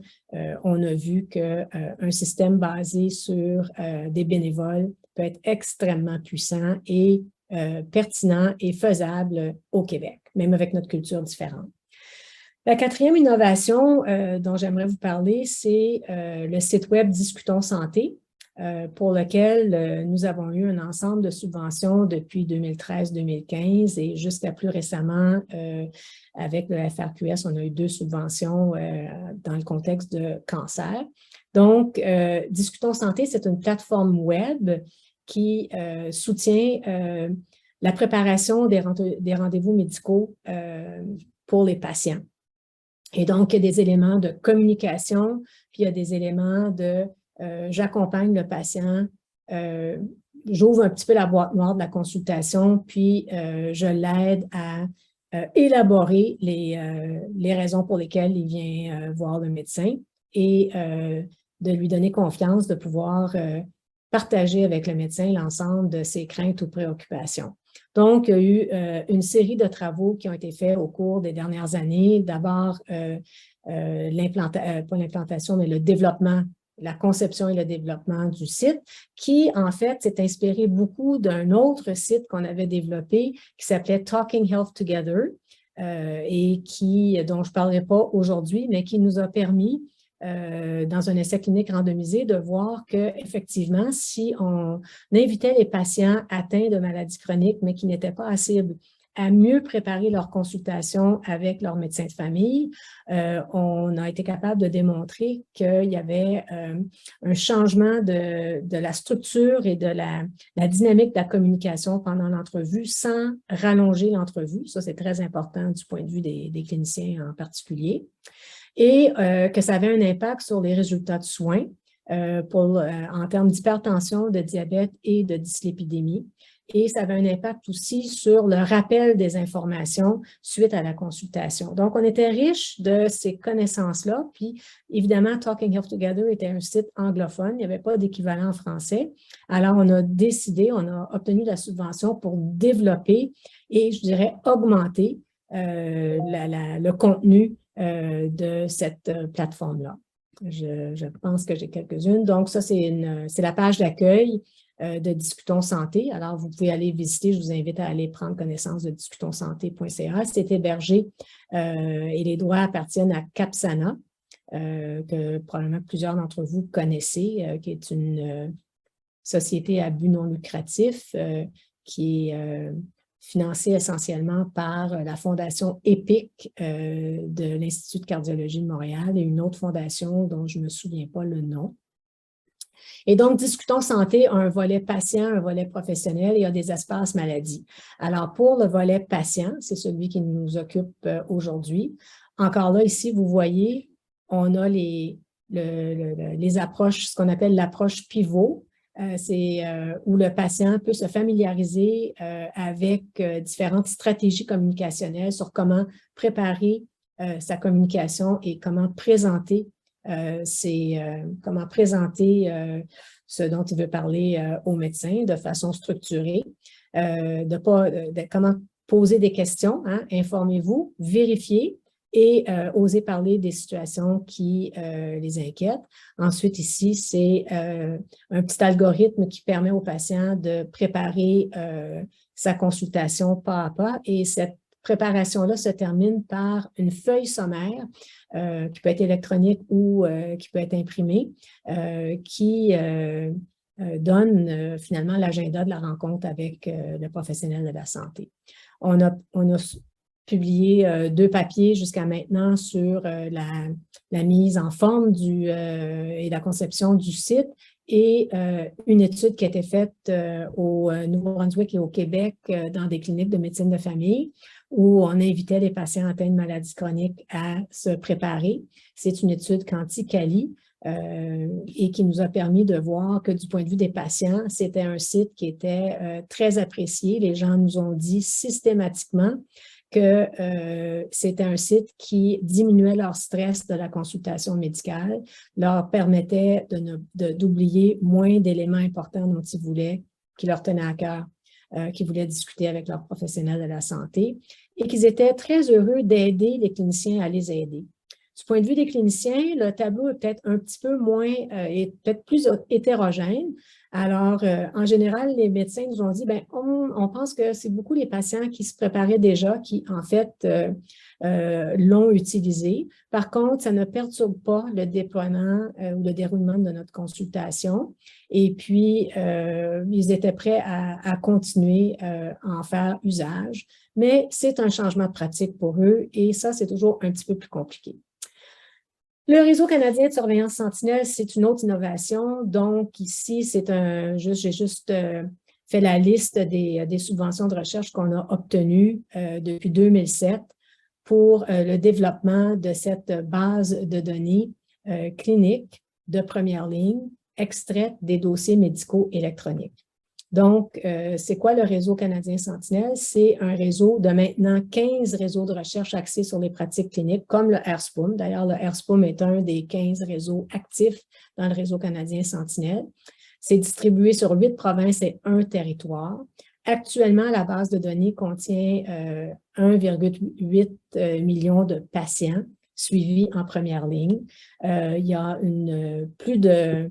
on a vu qu'un système basé sur des bénévoles peut être extrêmement puissant et pertinent et faisable au Québec, même avec notre culture différente. La quatrième innovation dont j'aimerais vous parler, c'est le site web Discutons Santé, pour lequel nous avons eu un ensemble de subventions depuis 2013-2015 et jusqu'à plus récemment, avec le FRQS, on a eu 2 subventions dans le contexte de cancer. Donc, Discutons Santé, c'est une plateforme web qui soutient la préparation des rendez-vous médicaux pour les patients. Et donc, il y a des éléments de communication, puis il y a des éléments de j'accompagne le patient, j'ouvre un petit peu la boîte noire de la consultation, puis je l'aide à élaborer les raisons pour lesquelles il vient voir le médecin et de lui donner confiance de pouvoir partager avec le médecin l'ensemble de ses craintes ou préoccupations. Donc, il y a eu une série de travaux qui ont été faits au cours des dernières années. D'abord, pas l'implantation, mais le développement, la conception et le développement du site, qui, en fait, s'est inspiré beaucoup d'un autre site qu'on avait développé qui s'appelait Talking Health Together et dont je ne parlerai pas aujourd'hui, mais qui nous a permis dans un essai clinique randomisé, de voir qu'effectivement, si on invitait les patients atteints de maladies chroniques, mais qui n'étaient pas à cible, à mieux préparer leur consultation avec leur médecin de famille, on a été capable de démontrer qu'il y avait un changement de la structure et de la dynamique de la communication pendant l'entrevue sans rallonger l'entrevue. Ça, c'est très important du point de vue des cliniciens en particulier. Et que ça avait un impact sur les résultats de soins en termes d'hypertension, de diabète et de dyslipidémie. Et ça avait un impact aussi sur le rappel des informations suite à la consultation. Donc, on était riche de ces connaissances-là. Puis, évidemment, Talking Health Together était un site anglophone. Il n'y avait pas d'équivalent en français. Alors, on a obtenu la subvention pour développer et, je dirais, augmenter le contenu de cette plateforme-là. Je pense que j'ai quelques-unes. Donc, ça, c'est la page d'accueil de Discutons Santé. Alors, vous pouvez aller visiter. Je vous invite à aller prendre connaissance de discutonssanté.ca. C'est hébergé et les droits appartiennent à Capsana, que probablement plusieurs d'entre vous connaissez, qui est une société à but non lucratif qui est financée essentiellement par la fondation EPIC de l'Institut de cardiologie de Montréal et une autre fondation dont je ne me souviens pas le nom. Et donc, Discutons Santé a un volet patient, un volet professionnel et il y a des espaces maladies. Alors, pour le volet patient, c'est celui qui nous occupe aujourd'hui. Encore là, ici, vous voyez, on a les approches, ce qu'on appelle l'approche pivot. C'est où le patient peut se familiariser avec différentes stratégies communicationnelles sur comment préparer sa communication et comment présenter ce dont il veut parler au médecin de façon structurée, comment poser des questions, hein, informez-vous, vérifiez et oser parler des situations qui les inquiètent. Ensuite, ici, c'est un petit algorithme qui permet au patient de préparer sa consultation pas à pas et cette préparation-là se termine par une feuille sommaire qui peut être électronique ou qui peut être imprimée, qui donne finalement l'agenda de la rencontre avec le professionnel de la santé. On a publié 2 papiers jusqu'à maintenant sur la mise en forme et la conception du site et une étude qui a été faite au Nouveau-Brunswick et au Québec dans des cliniques de médecine de famille où on invitait les patients atteints de maladies chroniques à se préparer. C'est une étude Quanti-Cali et qui nous a permis de voir que du point de vue des patients, c'était un site qui était très apprécié. Les gens nous ont dit systématiquement que c'était un site qui diminuait leur stress de la consultation médicale, leur permettait d'oublier moins d'éléments importants dont ils voulaient, qui leur tenaient à cœur, qu'ils voulaient discuter avec leurs professionnels de la santé, et qu'ils étaient très heureux d'aider les cliniciens à les aider. Du point de vue des cliniciens, le tableau est peut-être un petit peu moins, est peut-être plus hétérogène. Alors, en général, les médecins nous ont dit, bien, on pense que c'est beaucoup les patients qui se préparaient déjà, qui, en fait, l'ont utilisé. Par contre, ça ne perturbe pas le déploiement ou le déroulement de notre consultation. Et puis, ils étaient prêts à continuer à en faire usage. Mais c'est un changement de pratique pour eux et ça, c'est toujours un petit peu plus compliqué. Le Réseau canadien de surveillance sentinelle, c'est une autre innovation. Donc, ici, j'ai juste fait la liste des subventions de recherche qu'on a obtenues depuis 2007 pour le développement de cette base de données cliniques de première ligne extraite des dossiers médicaux électroniques. Donc, c'est quoi le Réseau canadien Sentinelle? C'est un réseau de maintenant 15 réseaux de recherche axés sur les pratiques cliniques, comme le RSPUM. D'ailleurs, le RSPUM est un des 15 réseaux actifs dans le Réseau canadien Sentinelle. C'est distribué sur 8 provinces et 1 territoire. Actuellement, la base de données contient 1,8 million de patients suivis en première ligne. Il y a plus de...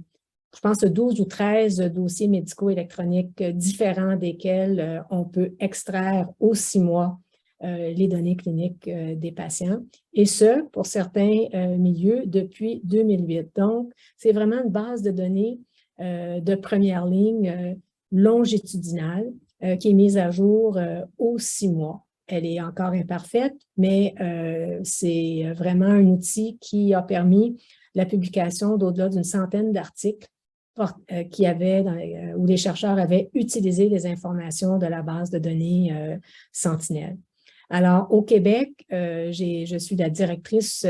je pense, 12 ou 13 dossiers médicaux électroniques différents desquels on peut extraire aux 6 mois les données cliniques des patients, et ce, pour certains milieux, depuis 2008. Donc, c'est vraiment une base de données de première ligne longitudinale qui est mise à jour aux 6 mois. Elle est encore imparfaite, mais c'est vraiment un outil qui a permis la publication d'au-delà d'une centaine d'articles où les chercheurs avaient utilisé les informations de la base de données Sentinelle. Alors, au Québec, je suis la directrice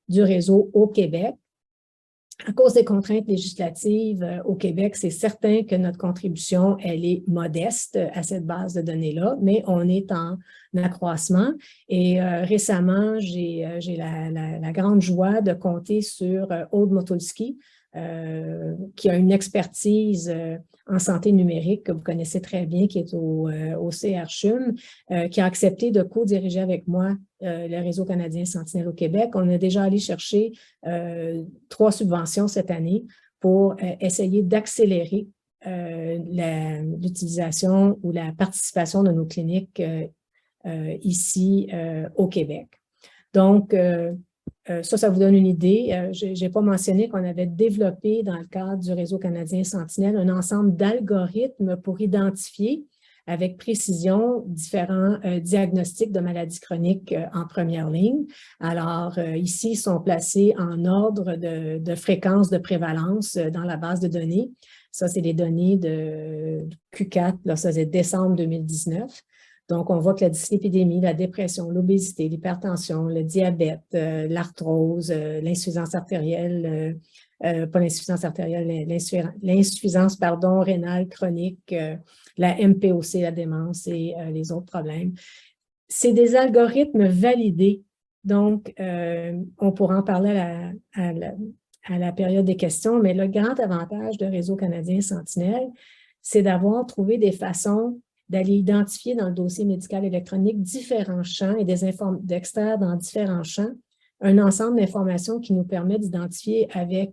du réseau au Québec. À cause des contraintes législatives au Québec, c'est certain que notre contribution, elle est modeste à cette base de données-là, mais on est en accroissement. Et récemment, j'ai la grande joie de compter sur Aude Motulski, qui a une expertise en santé numérique que vous connaissez très bien, qui est au CRCHUM, qui a accepté de co-diriger avec moi le Réseau canadien Sentinelle au Québec. On est déjà allé chercher 3 subventions cette année pour essayer d'accélérer l'utilisation ou la participation de nos cliniques ici au Québec. Donc, ça vous donne une idée. Je n'ai pas mentionné qu'on avait développé dans le cadre du Réseau canadien Sentinelle un ensemble d'algorithmes pour identifier avec précision différents diagnostics de maladies chroniques en première ligne. Alors, ici, ils sont placés en ordre de fréquence de prévalence dans la base de données. Ça, c'est les données de Q4, là, ça c'est décembre 2019. Donc, on voit que la dyslipidémie, la dépression, l'obésité, l'hypertension, le diabète, l'arthrose, l'insuffisance artérielle, pas l'insuffisance artérielle, l'insuffisance rénale chronique, la MPOC, la démence et les autres problèmes. C'est des algorithmes validés. Donc, on pourra en parler à la période des questions, mais le grand avantage de Réseau canadien Sentinelle, c'est d'avoir trouvé des façons d'aller identifier dans le dossier médical électronique différents champs et d'extraire dans différents champs un ensemble d'informations qui nous permet d'identifier avec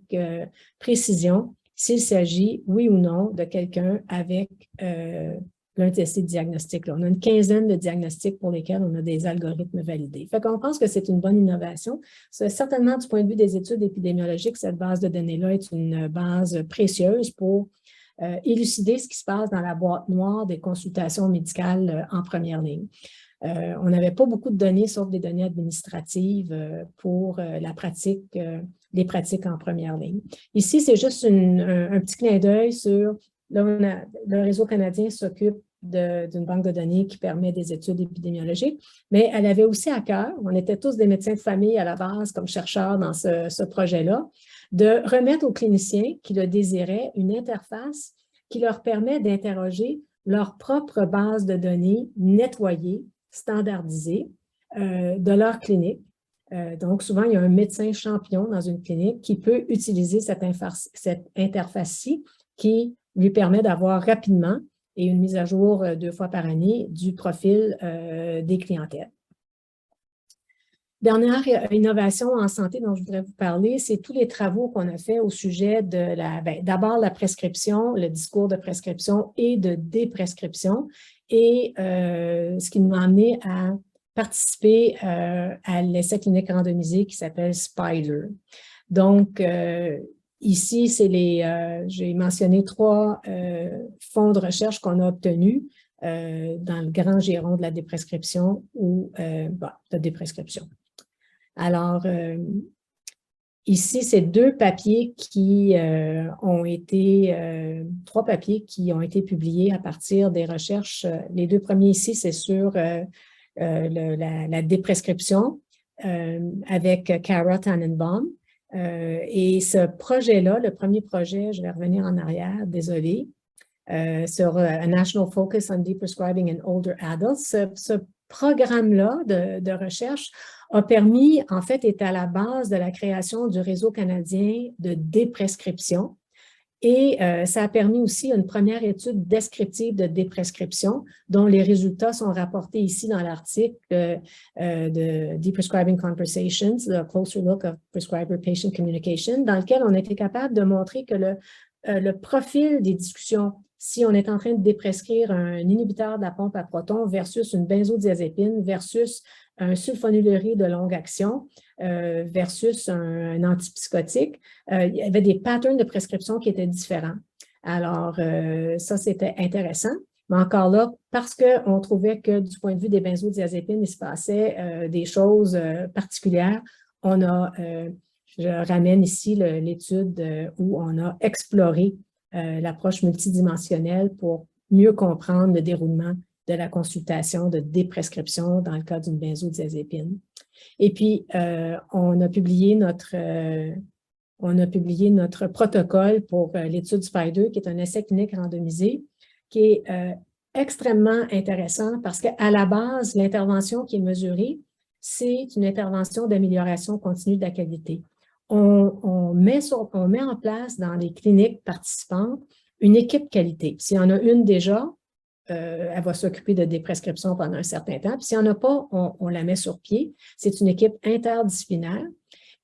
précision s'il s'agit, oui ou non, de quelqu'un avec l'un de ces diagnostics-là. On a une quinzaine de diagnostics pour lesquels on a des algorithmes validés. Fait qu'on pense que c'est une bonne innovation. Certainement, du point de vue des études épidémiologiques, cette base de données-là est une base précieuse pour élucider ce qui se passe dans la boîte noire des consultations médicales en première ligne. On n'avait pas beaucoup de données, sauf des données administratives pour les pratiques en première ligne. Ici, c'est juste un petit clin d'œil sur, là, le Réseau canadien s'occupe d'une banque de données qui permet des études épidémiologiques, mais elle avait aussi à cœur, on était tous des médecins de famille à la base comme chercheurs dans ce projet-là, de remettre aux cliniciens qui le désiraient une interface qui leur permet d'interroger leur propre base de données nettoyée, standardisée, de leur clinique. Donc, souvent, il y a un médecin champion dans une clinique qui peut utiliser cette interface-ci qui lui permet d'avoir rapidement et une mise à jour 2 fois par année du profil des clientèles. Dernière innovation en santé dont je voudrais vous parler, c'est tous les travaux qu'on a fait au sujet de d'abord la prescription, le discours de prescription et de déprescription, et ce qui nous a amené à participer à l'essai clinique randomisé qui s'appelle SPIDER. Donc, ici, j'ai mentionné 3 fonds de recherche qu'on a obtenus dans le grand giron de la déprescription ou de déprescription. Alors, ici, c'est 2 papiers qui ont été, 3 papiers qui ont été publiés à partir des recherches. Les 2 premiers ici, c'est sur la déprescription avec Kara Tannenbaum. Et ce projet-là, le premier projet, je vais revenir en arrière, désolé, sur A National Focus on Deprescribing in Older Adults. Ce programme-là de recherche a permis, en fait, est à la base de la création du réseau canadien de déprescription. Et ça a permis aussi une première étude descriptive de déprescription dont les résultats sont rapportés ici dans l'article de Deprescribing Conversations, The Closer Look of Prescriber-Patient Communication, dans lequel on a été capable de montrer que le profil des discussions, si on est en train de déprescrire un inhibiteur de la pompe à protons versus une benzodiazépine versus un sulfonylurate de longue action versus un antipsychotique, il y avait des patterns de prescription qui étaient différents. Alors, ça, c'était intéressant. Mais encore là, parce qu'on trouvait que du point de vue des benzodiazépines, il se passait des choses particulières, je ramène ici l'étude où on a exploré l'approche multidimensionnelle pour mieux comprendre le déroulement de la consultation de déprescription dans le cas d'une benzodiazépine. Et puis, on a publié notre protocole pour l'étude SPIDER, qui est un essai clinique randomisé, qui est extrêmement intéressant parce qu'à la base, l'intervention qui est mesurée, c'est une intervention d'amélioration continue de la qualité. On met en place dans les cliniques participantes une équipe qualité. S'il y en a une déjà, elle va s'occuper de déprescription pendant un certain temps. Puis s'il n'y en a pas, on la met sur pied. C'est une équipe interdisciplinaire.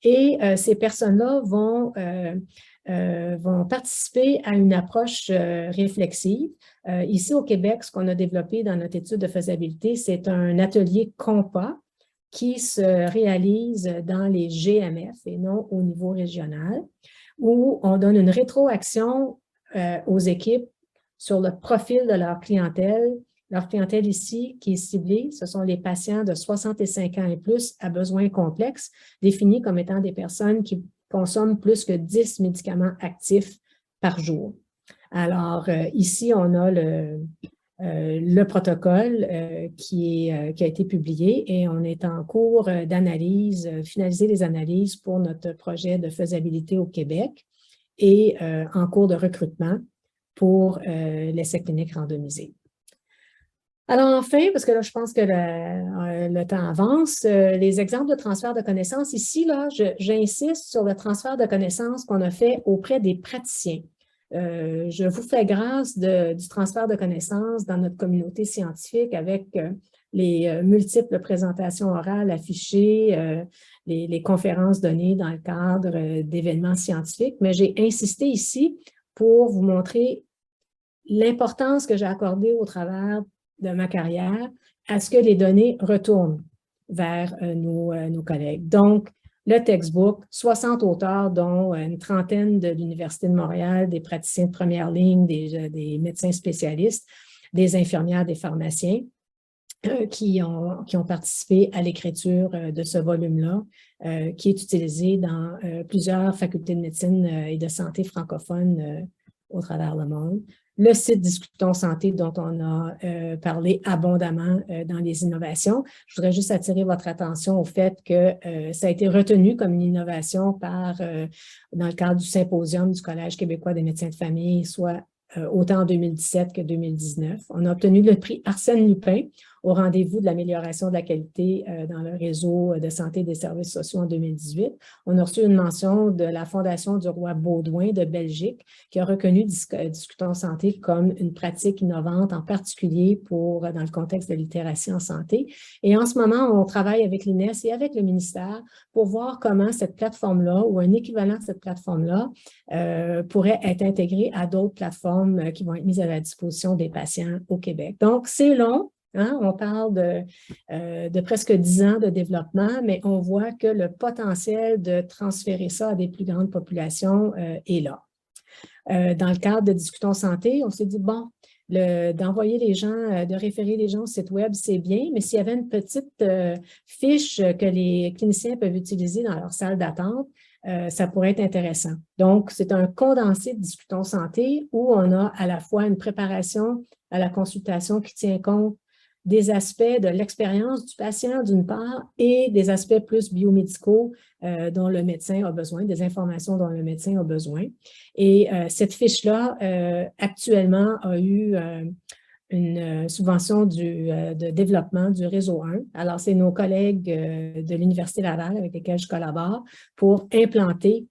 Et ces personnes-là vont participer à une approche réflexive. Ici au Québec, ce qu'on a développé dans notre étude de faisabilité, c'est un atelier COMPA qui se réalise dans les GMF et non au niveau régional, où on donne une rétroaction aux équipes sur le profil de leur clientèle. Leur clientèle ici, qui est ciblée, ce sont les patients de 65 ans et plus à besoins complexes, définis comme étant des personnes qui consomment plus que 10 médicaments actifs par jour. Alors, ici, on a le protocole qui a été publié et on est en cours d'analyse, finaliser les analyses pour notre projet de faisabilité au Québec et en cours de recrutement pour l'essai clinique randomisé. Alors enfin, parce que là, je pense que le temps avance, les exemples de transfert de connaissances, ici, là, j'insiste sur le transfert de connaissances qu'on a fait auprès des praticiens. Je vous fais grâce du transfert de connaissances dans notre communauté scientifique avec les multiples présentations orales affichées, les conférences données dans le cadre d'événements scientifiques, mais j'ai insisté ici pour vous montrer l'importance que j'ai accordée au travers de ma carrière à ce que les données retournent vers nos collègues. Donc, le textbook, 60 auteurs, dont une trentaine de l'Université de Montréal, des praticiens de première ligne, des médecins spécialistes, des infirmières, des pharmaciens, qui ont participé à l'écriture de ce volume-là, qui est utilisé dans plusieurs facultés de médecine et de santé francophones au travers le monde. Le site Discutons Santé dont on a parlé abondamment dans les innovations. Je voudrais juste attirer votre attention au fait que ça a été retenu comme une innovation dans le cadre du symposium du Collège québécois des médecins de famille, soit autant en 2017 que 2019. On a obtenu le prix Arsène Lupin au rendez-vous de l'amélioration de la qualité dans le réseau de santé et des services sociaux en 2018. On a reçu une mention de la Fondation du roi Baudouin de Belgique qui a reconnu Discutons Santé comme une pratique innovante, en particulier dans le contexte de littératie en santé. Et en ce moment, on travaille avec l'INES et avec le ministère pour voir comment cette plateforme-là ou un équivalent de cette plateforme-là pourrait être intégré à d'autres plateformes qui vont être mises à la disposition des patients au Québec. Donc, c'est long. Hein? On parle de presque 10 ans de développement, mais on voit que le potentiel de transférer ça à des plus grandes populations est là. Dans le cadre de Discutons Santé, on s'est dit, bon, d'envoyer les gens, de référer les gens au site web, c'est bien, mais s'il y avait une petite fiche que les cliniciens peuvent utiliser dans leur salle d'attente, ça pourrait être intéressant. Donc, c'est un condensé de Discutons Santé où on a à la fois une préparation à la consultation qui tient compte des aspects de l'expérience du patient d'une part et des aspects plus biomédicaux dont le médecin a besoin, des informations dont le médecin a besoin. Et cette fiche-là, actuellement, a eu une subvention de développement du réseau 1. Alors, c'est nos collègues de l'Université Laval avec lesquels je collabore pour implanter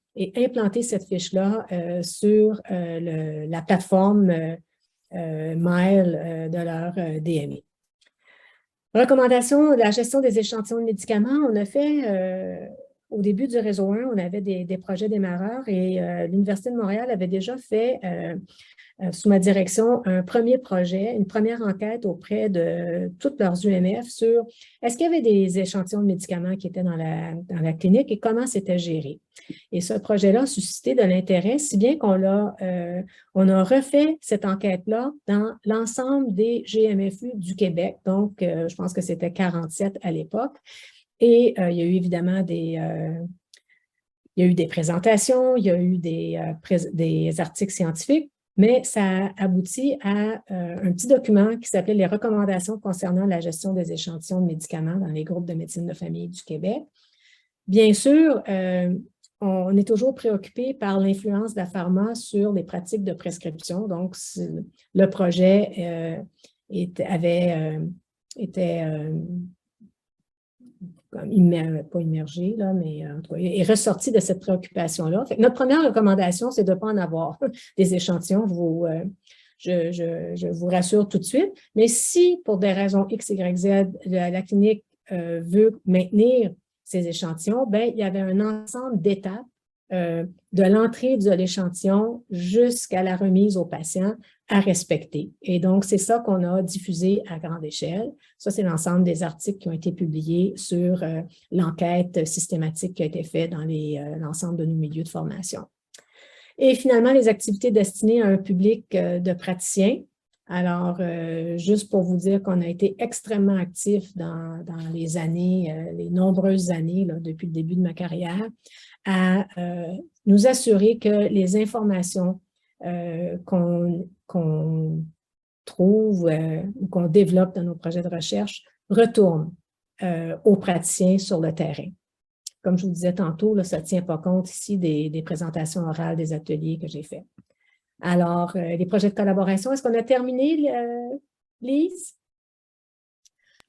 cette fiche-là sur la plateforme Mail de leur DME. Recommandation de la gestion des échantillons de médicaments, on a fait, au début du réseau 1, on avait des projets démarreurs et l'Université de Montréal avait déjà fait, sous ma direction, un premier projet, une première enquête auprès de toutes leurs UMF sur est-ce qu'il y avait des échantillons de médicaments qui étaient dans la clinique et comment c'était géré. Et ce projet-là a suscité de l'intérêt, si bien qu'on a refait cette enquête-là dans l'ensemble des GMFU du Québec. Donc, je pense que c'était 47 à l'époque. Et il y a eu évidemment des présentations, il y a eu des articles scientifiques, mais ça aboutit à un petit document qui s'appelait « Les recommandations concernant la gestion des échantillons de médicaments dans les groupes de médecine de famille du Québec ». Bien sûr, on est toujours préoccupé par l'influence de la pharma sur les pratiques de prescription. Donc, le projet était pas immergé, là, mais en tout cas, est ressorti de cette préoccupation-là. Notre première recommandation, c'est de ne pas en avoir des échantillons. Je vous rassure tout de suite. Mais si, pour des raisons X, Y, Z, la clinique veut maintenir ces échantillons, bien, il y avait un ensemble d'étapes de l'entrée de l'échantillon jusqu'à la remise au patient à respecter. Et donc, c'est ça qu'on a diffusé à grande échelle. Ça, c'est l'ensemble des articles qui ont été publiés sur l'enquête systématique qui a été faite dans l'ensemble de nos milieux de formation. Et finalement, les activités destinées à un public de praticiens. Alors, juste pour vous dire qu'on a été extrêmement actifs dans les années, les nombreuses années, là, depuis le début de ma carrière, à nous assurer que les informations qu'on trouve ou qu'on développe dans nos projets de recherche retournent aux praticiens sur le terrain. Comme je vous disais tantôt, là, ça ne tient pas compte ici des présentations orales, des ateliers que j'ai faits. Alors, les projets de collaboration, est-ce qu'on a terminé, Lise?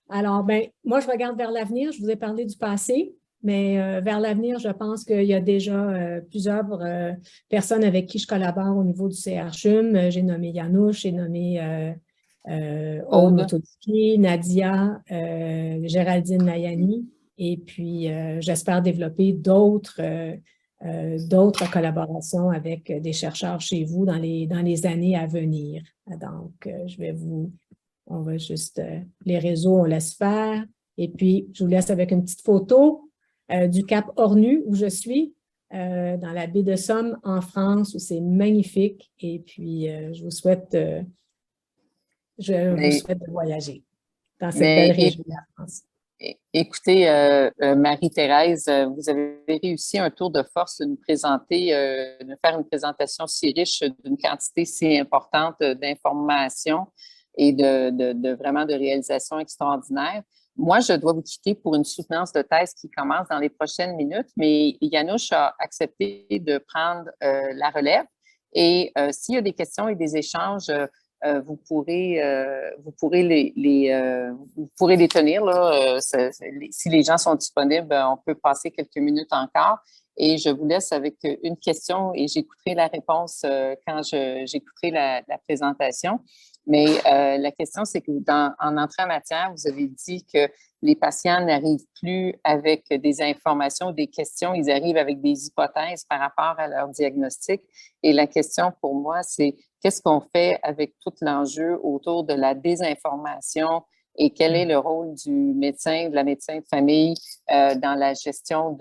Alors, ben, moi, je regarde vers l'avenir. Je vous ai parlé du passé, mais vers l'avenir, je pense qu'il y a déjà plusieurs personnes avec qui je collabore au niveau du CRCHUM. J'ai nommé Yanouche, j'ai nommé Aude Metodiki, Nadia, Géraldine Nayani, et puis j'espère développer d'autres collaborations avec des chercheurs chez vous dans les années à venir. Donc, on va juste, les réseaux, on laisse faire. Et puis, je vous laisse avec une petite photo du Cap Hornu où je suis, dans la baie de Somme en France, où c'est magnifique. Et puis, je vous souhaite de voyager dans cette belle région de la France. Écoutez, Marie-Thérèse, vous avez réussi un tour de force de nous présenter, de faire une présentation si riche d'une quantité si importante d'informations et vraiment de réalisations extraordinaires. Moi, je dois vous quitter pour une soutenance de thèse qui commence dans les prochaines minutes, mais Yanouche a accepté de prendre la relève. Et s'il y a des questions et des échanges vous pourrez les tenir, là. Si les gens sont disponibles, on peut passer quelques minutes encore. Et je vous laisse avec une question et j'écouterai la réponse quand j'écouterai la présentation. Mais la question, c'est que en entrée en matière, vous avez dit que les patients n'arrivent plus avec des informations, des questions, ils arrivent avec des hypothèses par rapport à leur diagnostic. Et la question pour moi, c'est qu'est-ce qu'on fait avec tout l'enjeu autour de la désinformation et quel est le rôle du médecin, de la médecin de famille dans la gestion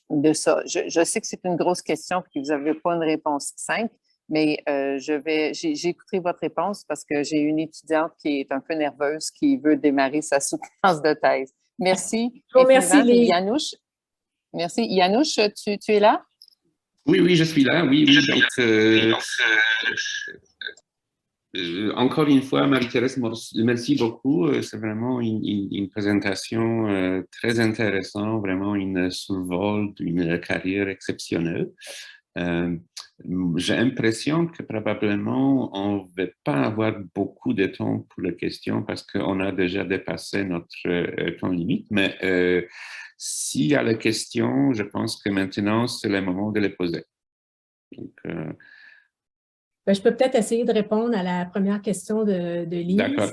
de ça? Je sais que c'est une grosse question et que vous n'avez pas une réponse simple, mais j'écouterai votre réponse parce que j'ai une étudiante qui est un peu nerveuse qui veut démarrer sa soutenance de thèse. Merci. Merci, Lise. Yanouche, merci. Yanouche, tu es là? Oui, je suis là. Oui. Encore une fois, Marie-Thérèse, merci beaucoup. C'est vraiment une présentation très intéressante, vraiment une survol d'une carrière exceptionnelle. J'ai l'impression que probablement on ne va pas avoir beaucoup de temps pour les questions parce qu'on a déjà dépassé notre temps limite. Mais s'il y a des questions, je pense que maintenant, c'est le moment de les poser. Donc, je peux peut-être essayer de répondre à la première question de Lise. D'accord.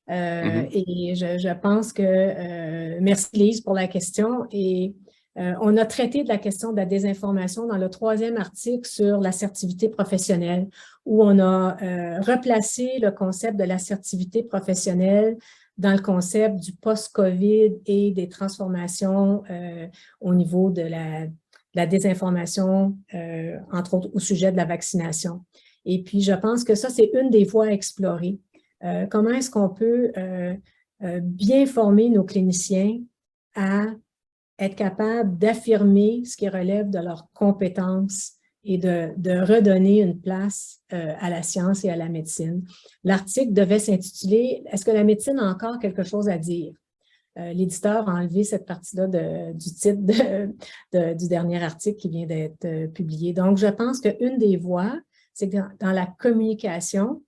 Et je pense que, merci Lise pour la question. Et on a traité de la question de la désinformation dans le 3e article sur l'assertivité professionnelle, où on a replacé le concept de l'assertivité professionnelle dans le concept du post-COVID et des transformations au niveau de la désinformation, entre autres au sujet de la vaccination. Et puis, je pense que ça, c'est une des voies à explorer. Comment est-ce qu'on peut bien former nos cliniciens à être capables d'affirmer ce qui relève de leurs compétences et de redonner une place à la science et à la médecine. L'article devait s'intituler « Est-ce que la médecine a encore quelque chose à dire? » L'éditeur a enlevé cette partie-là du titre du dernier article qui vient d'être publié. Donc, je pense qu'une des voies, c'est que dans la communication,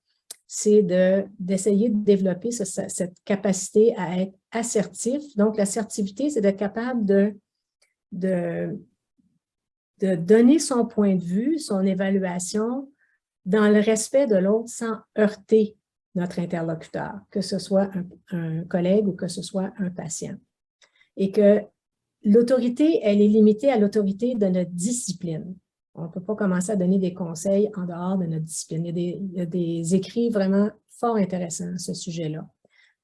c'est d'essayer de développer cette capacité à être assertif. Donc, l'assertivité, c'est d'être capable de donner son point de vue, son évaluation dans le respect de l'autre sans heurter notre interlocuteur, que ce soit un collègue ou que ce soit un patient. Et que l'autorité, elle est limitée à l'autorité de notre discipline. On ne peut pas commencer à donner des conseils en dehors de notre discipline. Il y a des écrits vraiment fort intéressants à ce sujet-là.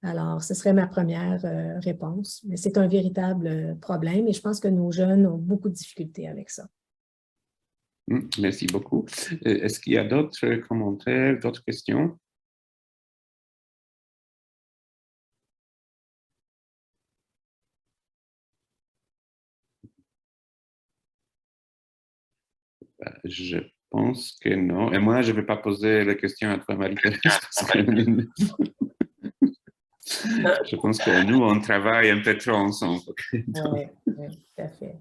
Alors, ce serait ma première réponse. Mais c'est un véritable problème et je pense que nos jeunes ont beaucoup de difficultés avec ça. Merci beaucoup. Est-ce qu'il y a d'autres commentaires, d'autres questions? Je pense que non. Et moi, je ne vais pas poser la question à toi, Marie-Thérèse. Je pense que nous, on travaille un peu trop ensemble. Oui, tout à fait.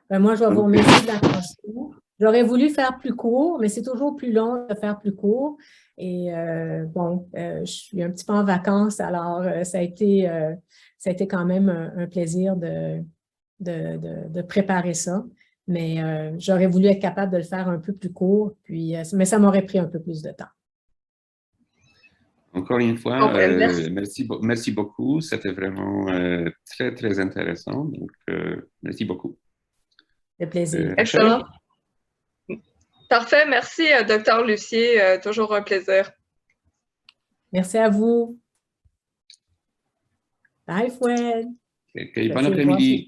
Moi, je vais vous remercier de l'attention. J'aurais voulu faire plus court, mais c'est toujours plus long de faire plus court. Et je suis un petit peu en vacances, alors ça a été quand même un plaisir de préparer ça. Mais j'aurais voulu être capable de le faire un peu plus court, mais ça m'aurait pris un peu plus de temps. Encore une fois, merci beaucoup. C'était vraiment très, très intéressant. Donc, merci beaucoup. Le plaisir. Excellent. Parfait. Merci, Dr. Lucier. Toujours un plaisir. Merci à vous. Bye, Fouad. Bon après-midi.